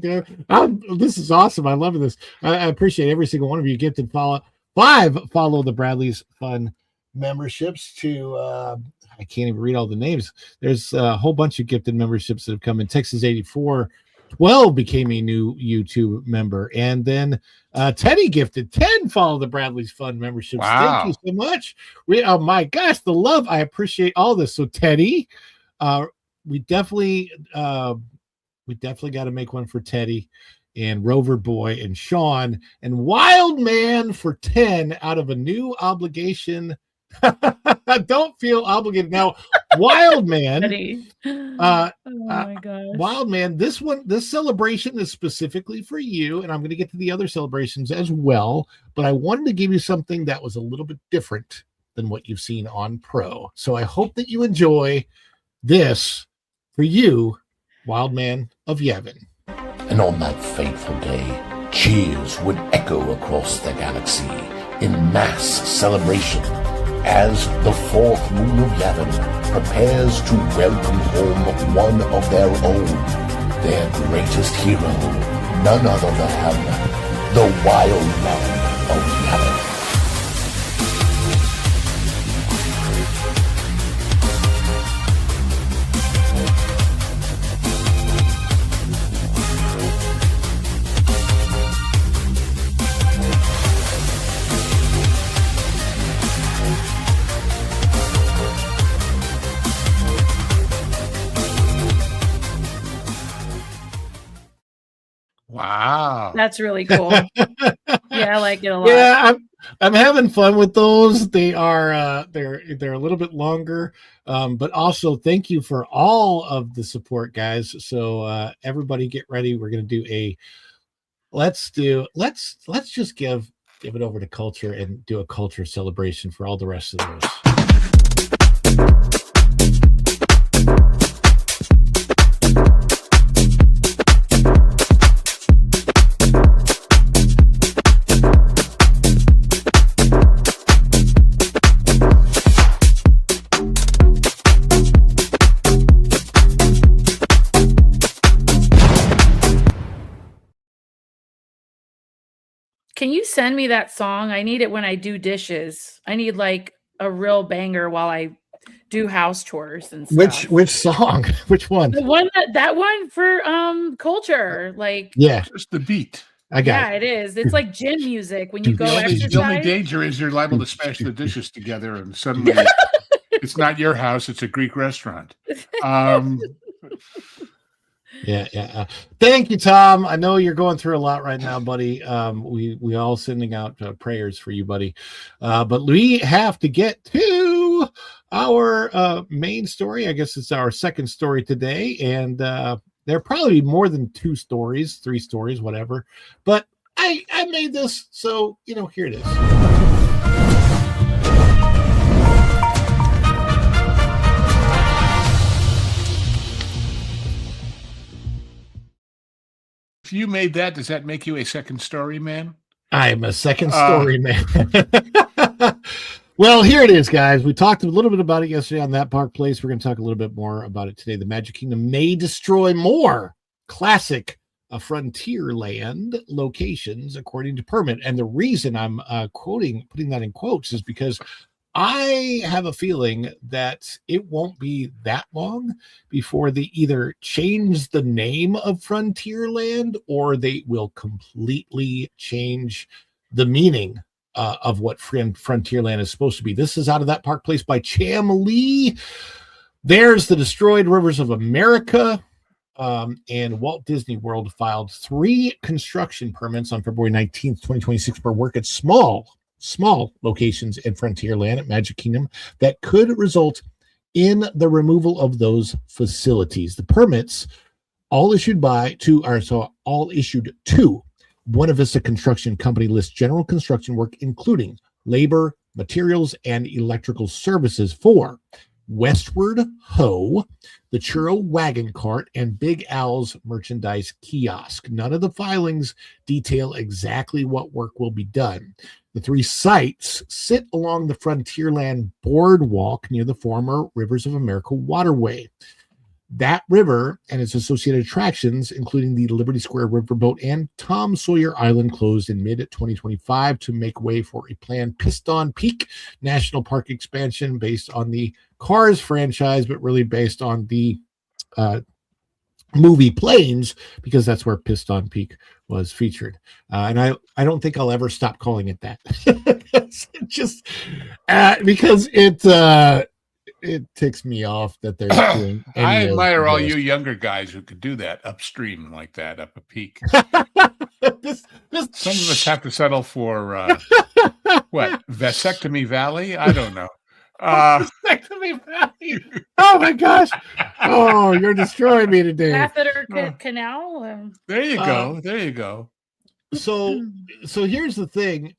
do it. This is awesome. I love this. I appreciate every single one of you gifted follow the Bradley's Fun memberships to I can't even read all the names. There's a whole bunch of gifted memberships that have come in. Texas 84 12 became a new YouTube member. And then Teddy gifted 10 follow the Bradley's Fun memberships. Thank you so much. Oh my gosh, the love. I appreciate all this. So Teddy, we definitely got to make one for Teddy and Rover Boy and Sean and Wild Man for 10 out of a new obligation. Don't feel obligated now. Wild Man. Oh my gosh. Wild Man, this celebration is specifically for you, and I'm going to get to the other celebrations as well, but I wanted to give you something that was a little bit different than what you've seen on Pro. So I hope that you enjoy this for you, Wild Man of Yavin. And on that fateful day, cheers would echo across the galaxy in mass celebration as the fourth moon of Yavin prepares to welcome home one of their own, their greatest hero, none other than the Wild Man of Yavin. Wow, that's really cool. Yeah, I like it a lot. Yeah, I'm having fun with those. They are they're a little bit longer, but also thank you for all of the support, guys. So everybody get ready. We're gonna do let's just give it over to culture and do a culture celebration for all the rest of those. Can you send me that song? I need it when I do dishes. I need like a real banger while I do house chores and stuff. Which song? Which one? The one that one for culture. Like yeah, just the beat. I got it is. It's like gym music when you go exercise. The only danger is you're liable to smash the dishes together and suddenly it's not your house, it's a Greek restaurant. Yeah. Thank you, Tom. I know you're going through a lot right now, buddy. We all sending out prayers for you, buddy. But we have to get to our main story. I guess it's our second story today, and there probably be more than 2 stories, 3 stories, whatever. But I made this, so here it is. If you made that, does that make you a second story man? I'm a second story man. Well, here it is, guys. We talked a little bit about it yesterday on That Park Place. We're going to talk a little bit more about it today. The Magic Kingdom may destroy more classic Frontierland locations, according to permit. And the reason I'm putting that in quotes is because I have a feeling that it won't be that long before they either change the name of Frontierland or they will completely change the meaning of what Frontierland is supposed to be. This is out of That Park Place by Cham Lee. There's the Destroyed Rivers of America. And Walt Disney World filed 3 construction permits on February 19th, 2026 for work at small locations in Frontierland at Magic Kingdom that could result in the removal of those facilities. The permits all issued to Buena Vista Construction Company list general construction work, including labor, materials, and electrical services for Westward Ho, the Churro Wagon Cart, and Big Al's merchandise kiosk. None of the filings detail exactly what work will be done. The 3 sites sit along the Frontierland boardwalk near the former Rivers of America waterway. That river and its associated attractions, including the Liberty Square Riverboat and Tom Sawyer Island, closed in mid-2025 to make way for a planned Piston Peak National Park expansion based on the Cars franchise, but really based on the movie Planes, because that's where Piston Peak was featured. And I don't think I'll ever stop calling it that. It's just because it ticks me off that they're doing I any of admire all this. you younger guys who could do that upstream like that, up a peak. Some of us have to settle for what, vasectomy valley? I don't know. Vasectomy valley. Oh my gosh! Oh, you're destroying me today. Catheter canal. There you go. There you go. So here's the thing.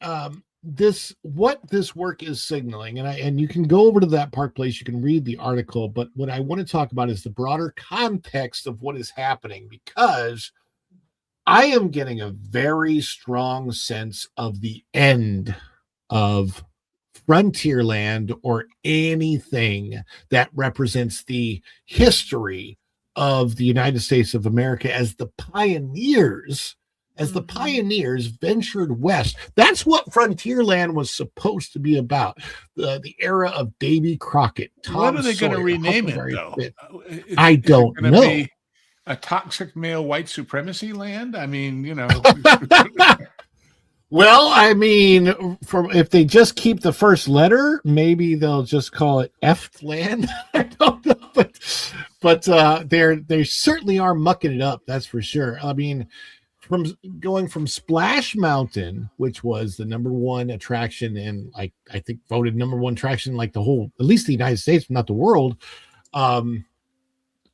What this work is signaling, and you can go over to that Park Place, you can read the article, but what I want to talk about is the broader context of what is happening, because I am getting a very strong sense of the end of Frontierland, or anything that represents the history of the United States of America as the pioneers ventured west. That's what Frontierland was supposed to be about. The era of Davy Crockett. What are they going to rename it, though? I don't know. Be a toxic male white supremacy land? I mean, Well, I mean, if they just keep the first letter, maybe they'll just call it F land. I don't know, but they certainly are mucking it up. That's for sure. I mean, from going from Splash Mountain, which was the number one attraction and I think voted number one attraction, like the whole, at least the United States, not the world, to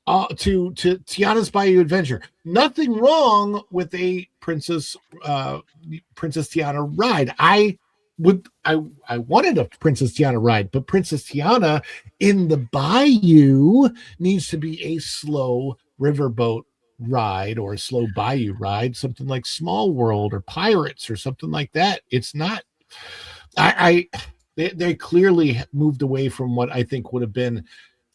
Tiana's Bayou Adventure. Nothing wrong with a Princess Tiana ride. I wanted a Princess Tiana ride, but Princess Tiana in the Bayou needs to be a slow riverboat ride, or a slow bayou ride, something like Small World or Pirates or something like that. It's not. They clearly moved away from what I think would have been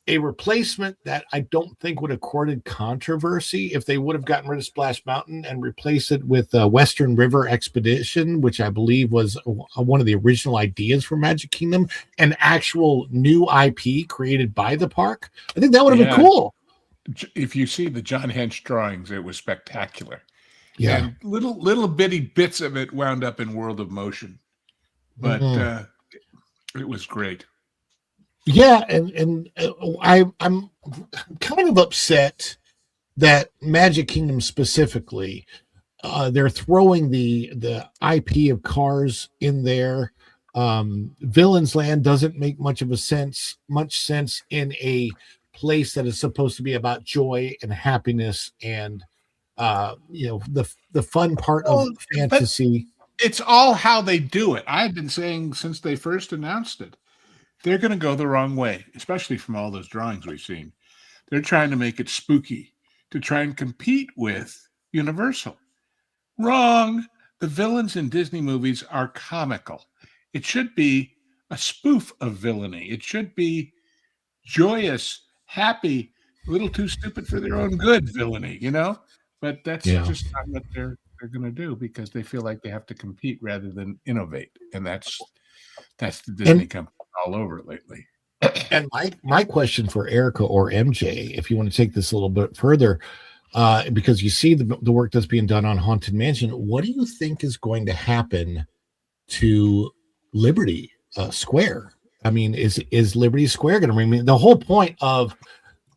a replacement that I don't think would have courted controversy if they would have gotten rid of Splash Mountain and replaced it with Western River Expedition, which I believe was one of the original ideas for Magic Kingdom, an actual new IP created by the park. I think that would have been cool. If you see the John Hench drawings, it was spectacular. Yeah. And little bitty bits of it wound up in World of Motion. But it was great. Yeah, and I'm kind of upset that Magic Kingdom specifically, they're throwing the IP of Cars in there. Villains Land doesn't make much sense in a place that is supposed to be about joy and happiness and the fun part of fantasy. It's all how they do it. I've been saying since they first announced it, they're going to go the wrong way, especially from all those drawings we've seen. They're trying to make it spooky to try and compete with Universal. Wrong. The villains in Disney movies are comical. It should be a spoof of villainy. It should be joyous, happy, a little too stupid for their own good villainy, But that's just not what they're going to do, because they feel like they have to compete rather than innovate. And that's the Disney company all over it lately. And my question for Erica or MJ, if you want to take this a little bit further, because you see the work that's being done on Haunted Mansion, what do you think is going to happen to Liberty Square? I mean, is Liberty Square going to remain? The whole point of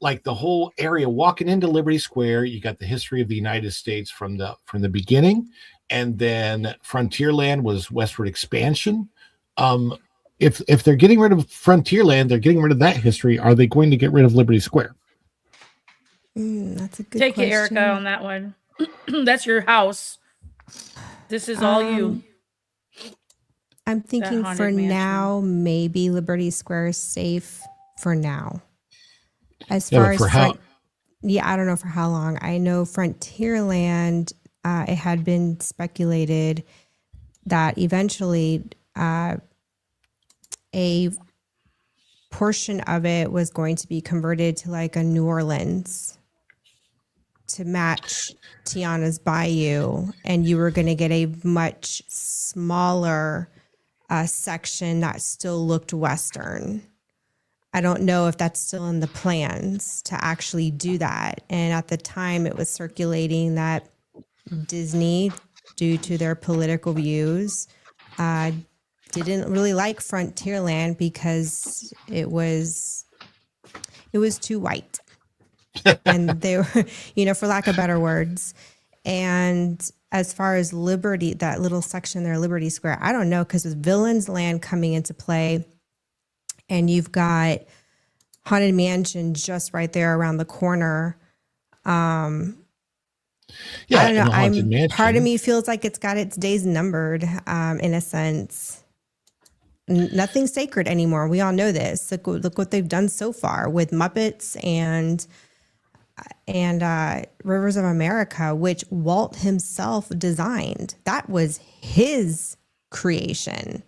the whole area walking into Liberty Square, you got the history of the United States from the beginning, and then Frontierland was westward expansion. If they're getting rid of Frontierland, they're getting rid of that history. Are they going to get rid of Liberty Square? That's a good Take question. it, Erica, on that one. That's your house. This is all you. I'm thinking for now, maybe Liberty Square is safe for now. As far as I don't know for how long. I know Frontierland, it had been speculated that eventually a portion of it was going to be converted to like a New Orleans to match Tiana's Bayou, and you were going to get a much smaller section that still looked Western. I don't know if that's still in the plans to actually do that. And at the time, it was circulating that Disney, due to their political views, didn't really like Frontierland because it was too white. And they were, for lack of better words. And as far as Liberty, that little section there, Liberty Square, I don't know, because with Villains Land coming into play, and you've got Haunted Mansion just right there around the corner. I don't know. Part of me feels like it's got its days numbered, in a sense. Nothing's sacred anymore. We all know this. Look what they've done so far with Muppets and Rivers of America, which Walt himself designed. That was his creation.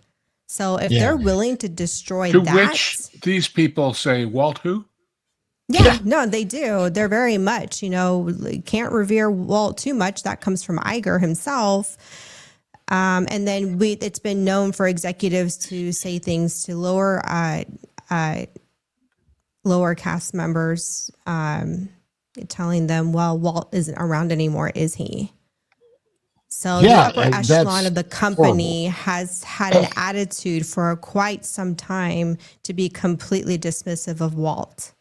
So if they're willing to destroy to that, which these people say, Walt who? Yeah, no, they do. They're very much, can't revere Walt too much. That comes from Iger himself. And then it's been known for executives to say things to lower cast members, telling them, well, Walt isn't around anymore, is he? So the upper echelon of the company has had an attitude for quite some time to be completely dismissive of Walt.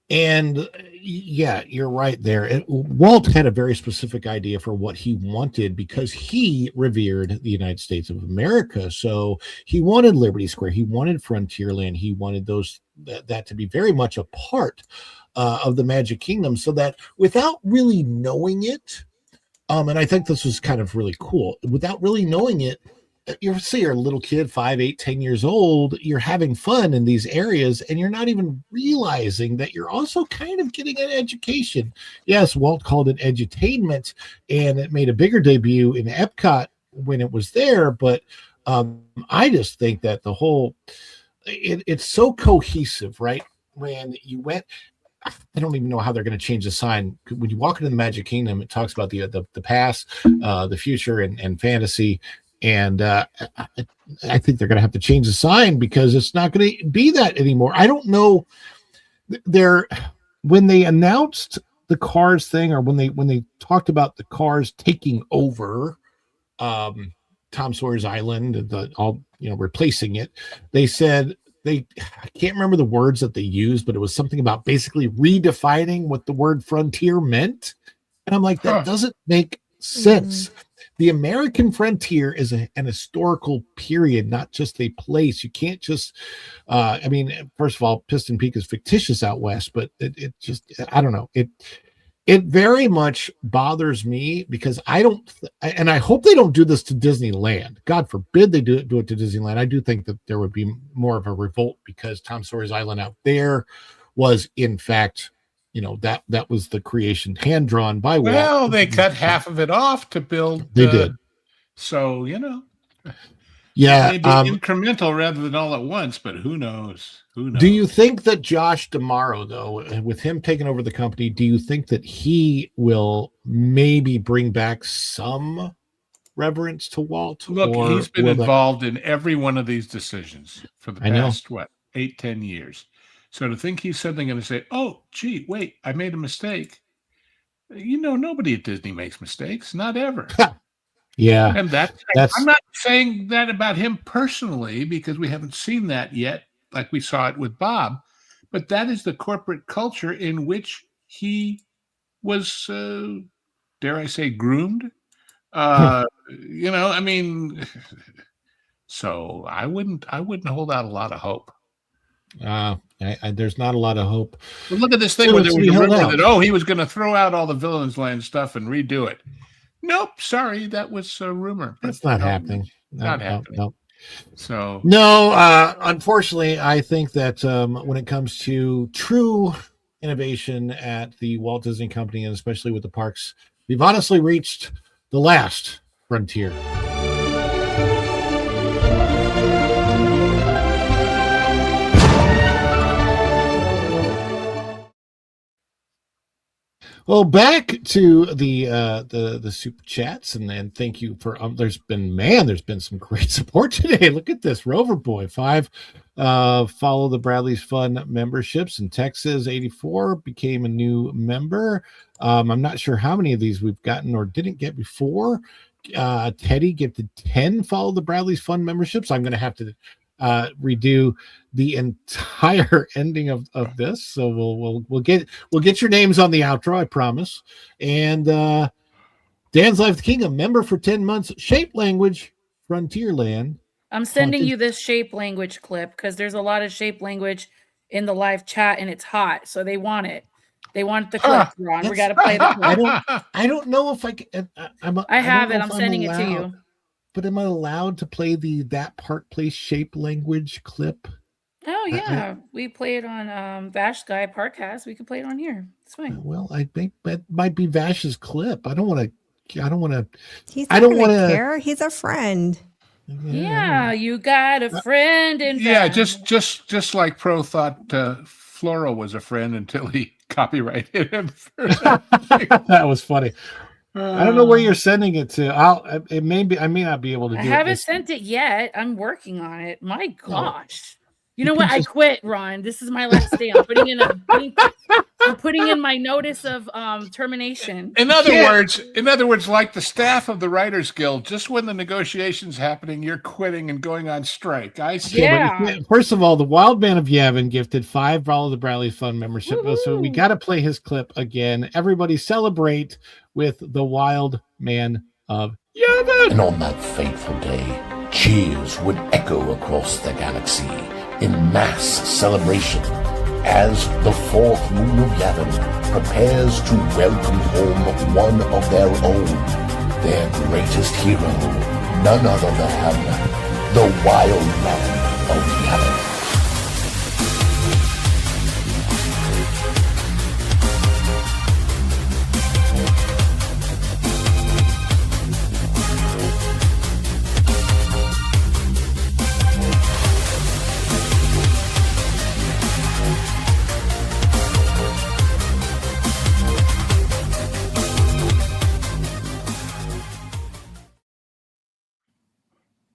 And yeah, you're right there. Walt had a very specific idea for what he wanted because he revered the United States of America. So he wanted Liberty Square. He wanted Frontierland. He wanted that to be very much a part of the Magic Kingdom, so that without really knowing it, and I think this was kind of really cool, without really knowing it, you're a little kid, 5, 8, 10 years old, you're having fun in these areas and you're not even realizing that you're also kind of getting an education. Yes, Walt called it edutainment, and it made a bigger debut in Epcot when it was there. But I just think that the whole, it's so cohesive, right? When you went, I don't even know how they're going to change the sign. When you walk into the Magic Kingdom, it talks about the past, the future, and fantasy. And I think they're going to have to change the sign because it's not going to be that anymore. I don't know. When they announced the Cars thing, or when they talked about the Cars taking over Tom Sawyer's Island, replacing it, they said I can't remember the words that they used, but it was something about basically redefining what the word frontier meant. And I'm like, that doesn't make sense. The American frontier is an historical period, not just a place. You can't just, first of all, Piston Peak is fictitious out west, but it just, I don't know. It very much bothers me because and I hope they don't do this to Disneyland. God forbid they do it to Disneyland. I do think that there would be more of a revolt because Tom Sawyer's Island out there was, in fact, that was the creation hand drawn by Walt. Well, they cut half of it off to build. They did. So, yeah, maybe incremental rather than all at once, but who knows? Do you think that Josh D'Amaro, though, with him taking over the company, do you think that he will maybe bring back some reverence to Walt? Look, he's been involved in every one of these decisions for the past, 8, 10 years. So to think he's suddenly going to say, oh, gee, wait, I made a mistake. Nobody at Disney makes mistakes, not ever. Yeah. And I'm not saying that about him personally because we haven't seen that yet, like we saw it with Bob. But that is the corporate culture in which he was, dare I say, groomed. So I wouldn't hold out a lot of hope. There's not a lot of hope. But look at this thing where there was a rumor that he was going to throw out all the Villains Land stuff and redo it. Nope, sorry, that was a rumor. That's not happening. Not happening. No. So unfortunately, I think that when it comes to true innovation at the Walt Disney Company, and especially with the parks, we've honestly reached the last frontier. Well, back to the super chats, and thank you for there's been some great support today. Look at this, Rover Boy 5 follow the Bradley's Fun memberships, and Texas 84 became a new member. I'm not sure how many of these we've gotten or didn't get before. Teddy gifted 10 follow the Bradley's Fun memberships. I'm going to have to redo the entire ending of this, so we'll get your names on the outro, I promise. And Dan's Life the King, a member for 10 months. Shape language, Frontierland. I'm sending you this shape language clip because there's a lot of shape language in the live chat and it's hot, so they want it. They want the clip, Ron. We got to play the clip. I don't know if I can. I have it. I'm sending it to you. But am I allowed to play That Park Place shape language clip? Oh yeah, we play it on Vash Guy Parkcast. We can play it on here. It's fine. Well, I think that might be Vash's clip. I don't want to. He's not going to care. He's a friend. Yeah, you got a friend in. Yeah, just like Pro thought Floro was a friend until he copyrighted him. That was funny. I don't know where you're sending it to. I may not be able to do it. I haven't sent it yet. I'm working on it. My gosh. You know what? I quit, Ron. This is my last day. I'm putting in my notice of termination. In other words, like the staff of the Writers Guild, just when the negotiation's happening, you're quitting and going on strike. I see. Yeah. First of all, the Wild Man of Yavin gifted 5 Follow the Bradley Fun membership. Woo-hoo. So we got to play his clip again. Everybody celebrate with the Wild Man of Yavin. And on that fateful day, cheers would echo across the galaxy in mass celebration as the fourth moon of Yavin prepares to welcome home one of their own, their greatest hero, none other than the Wild Man of Yavin.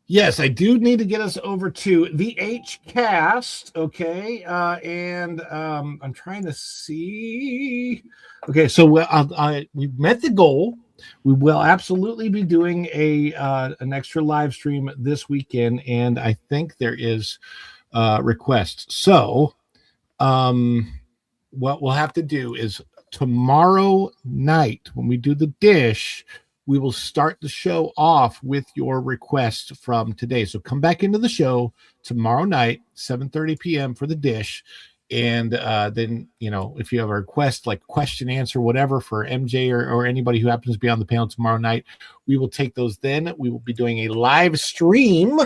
Yes, I do need to get us over to the HCast, okay? And I'm trying to see. Okay, so we've met the goal. We will absolutely be doing an extra live stream this weekend, and I think there is requests. So what we'll have to do is tomorrow night when we do the dish, we will start the show off with your request from today. So come back into the show tomorrow night, 7:30 p.m. for the dish. And then, if you have a request, like question, answer, whatever for MJ or anybody who happens to be on the panel tomorrow night, we will take those then. We will be doing a live stream. We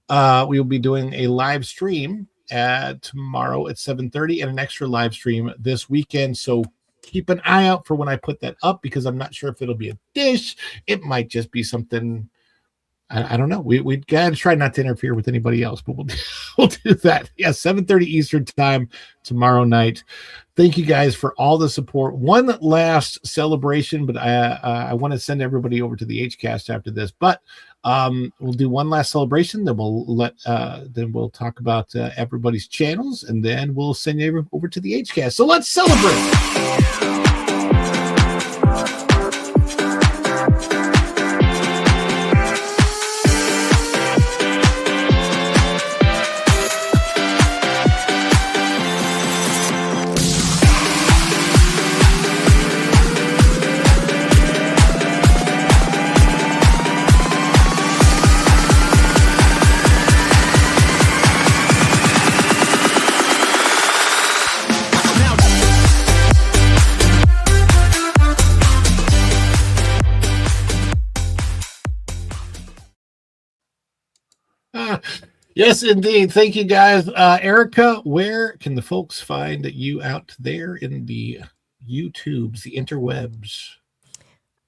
will be doing a live stream tomorrow at 7:30 and an extra live stream this weekend. So keep an eye out for when I put that up, because I'm not sure if it'll be a dish. It might just be something. I don't know. We gotta try not to interfere with anybody else, but we'll do that. Yeah, 7:30 Eastern time tomorrow night. Thank you guys for all the support. One last celebration, but I want to send everybody over to the HCast after this. But we'll do one last celebration. Then we'll talk about everybody's channels, and then we'll send you over to the HCast. So let's celebrate. Yes, indeed. Thank you, guys. Erica, where can the folks find you out there in the YouTubes, the interwebs?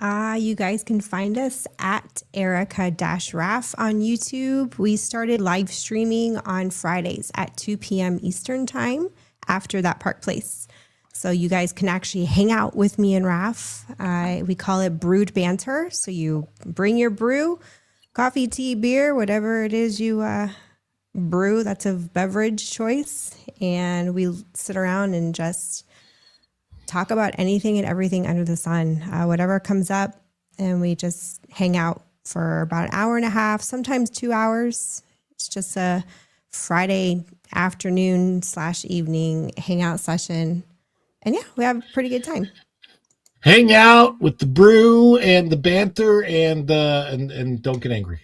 You guys can find us at Erica-Raff on YouTube. We started live streaming on Fridays at 2 p.m. Eastern time after That Park Place. So you guys can actually hang out with me and Raph. We call it brewed banter. So you bring your brew, coffee, tea, beer, whatever it is you brew, that's a beverage choice. And we sit around and just talk about anything and everything under the sun, whatever comes up. And we just hang out for about an hour and a half, sometimes 2 hours. It's just a Friday afternoon / evening hangout session. And yeah, we have a pretty good time. Hang out with the brew and the banter and don't get angry.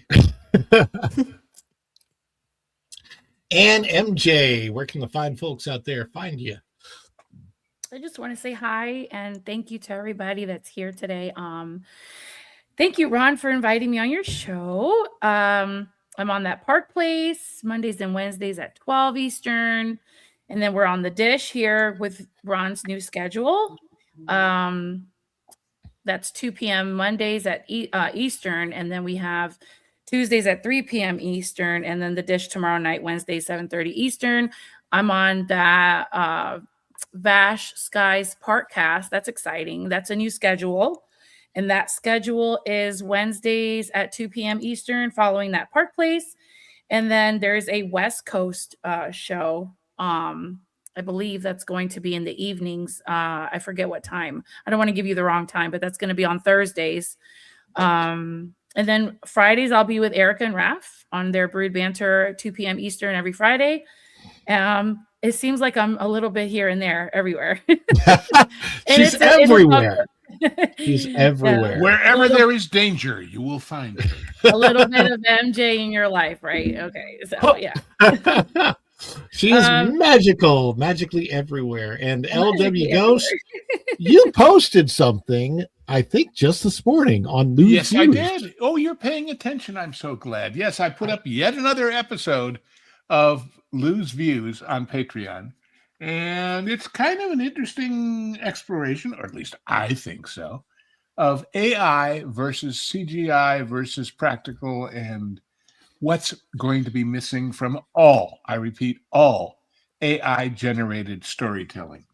And MJ, where can the fine folks out there find you? I just want to say hi and thank you to everybody that's here today. Thank you, Ron, for inviting me on your show. I'm on that Park Place Mondays and Wednesdays at 12 Eastern. And then we're on the dish here with Ron's new schedule. That's 2 p.m. Mondays at Eastern. And then we have Tuesdays at 3 p.m. Eastern. And then the dish tomorrow night, Wednesday, 7:30 Eastern. I'm on that Vash Skies Parkcast. That's exciting. That's a new schedule. And that schedule is Wednesdays at 2 p.m. Eastern following that Park Place. And then there's a West Coast show. I believe that's going to be in the evenings. I forget what time. I don't want to give you the wrong time, but that's going to be on Thursdays. And then Fridays, I'll be with Erica and Raph on their Brewed Banter, 2 p.m. Eastern every Friday. It seems like I'm a little bit here and there, everywhere. She's everywhere. She's everywhere. Yeah. Wherever there is danger, you will find her. A little bit of MJ in your life, right? Okay. So, yeah. She is magically everywhere. And LW Ghost, you posted something, I think, just this morning on Lou's Yes, Views. I did. Oh, you're paying attention. I'm so glad. Yes, I put up yet another episode of Lou's Views on Patreon. And it's kind of an interesting exploration, or at least I think so, of AI versus CGI versus practical and what's going to be missing from all, I repeat, all AI-generated storytelling.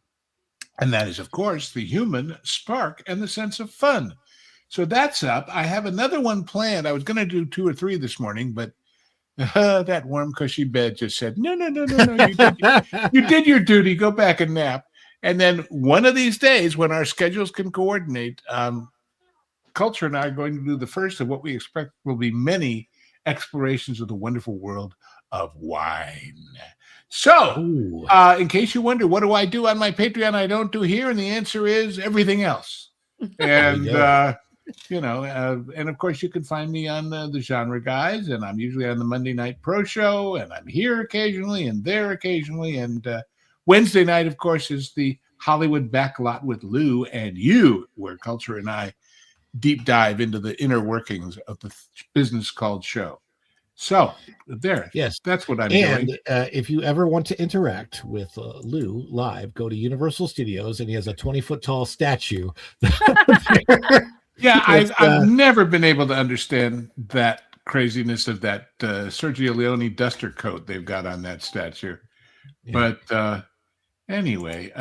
And that is, of course, the human spark and the sense of fun. So that's up. I have another one planned. I was going to do 2 or 3 this morning, but that warm, cushy bed just said, no. You did your duty. Go back and nap. And then one of these days, when our schedules can coordinate, Culture and I are going to do the first of what we expect will be many explorations of the wonderful world of wine. So, in case you wonder, what do I do on my Patreon I don't do here? And the answer is everything else. And, and of course, you can find me on the Genre Guys, and I'm usually on the Monday Night Pro Show, and I'm here occasionally and there occasionally. And Wednesday night, of course, is the Hollywood Backlot with Lou and you, where Culture and I deep dive into the inner workings of the business called show. So there, yes, that's what I'm doing. And if you ever want to interact with Lou live, go to Universal Studios, and he has a 20-foot tall statue. Yeah, I've never been able to understand that craziness of that Sergio Leone duster coat they've got on that statue. Yeah. But anyway,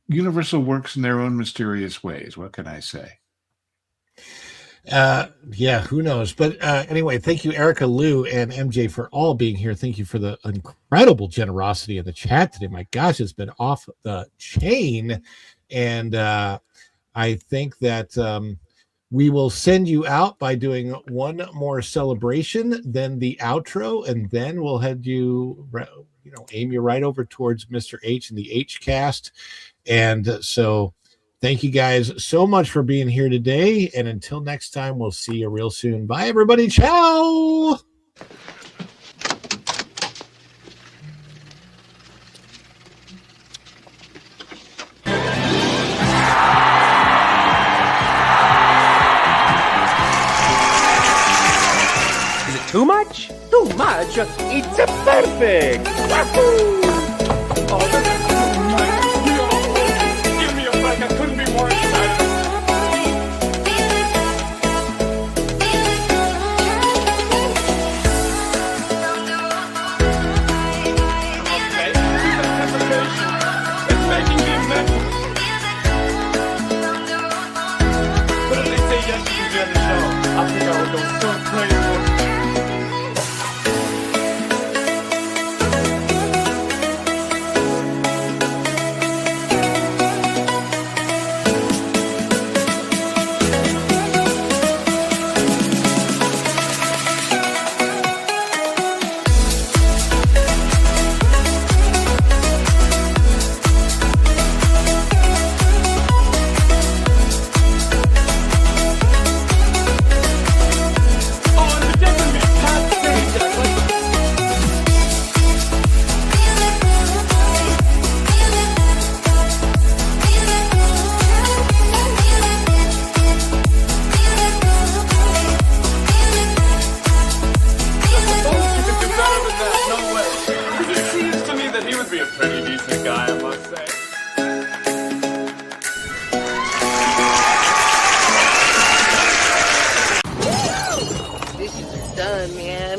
Universal works in their own mysterious ways. What can I say? Who knows? But anyway, thank you, Erica, Lou, and MJ for all being here. Thank you for the incredible generosity in the chat today. My gosh, it's been off the chain. And I think that we will send you out by doing one more celebration, then the outro, and then we'll head you, aim you right over towards Mr. H and the H cast. And so thank you guys so much for being here today. And until next time, we'll see you real soon. Bye, everybody. Ciao. Is it too much? Too much? It's perfect! Wahoo! Give me a break. I couldn't be more excited.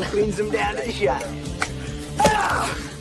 cleans them down to the shot. Ah!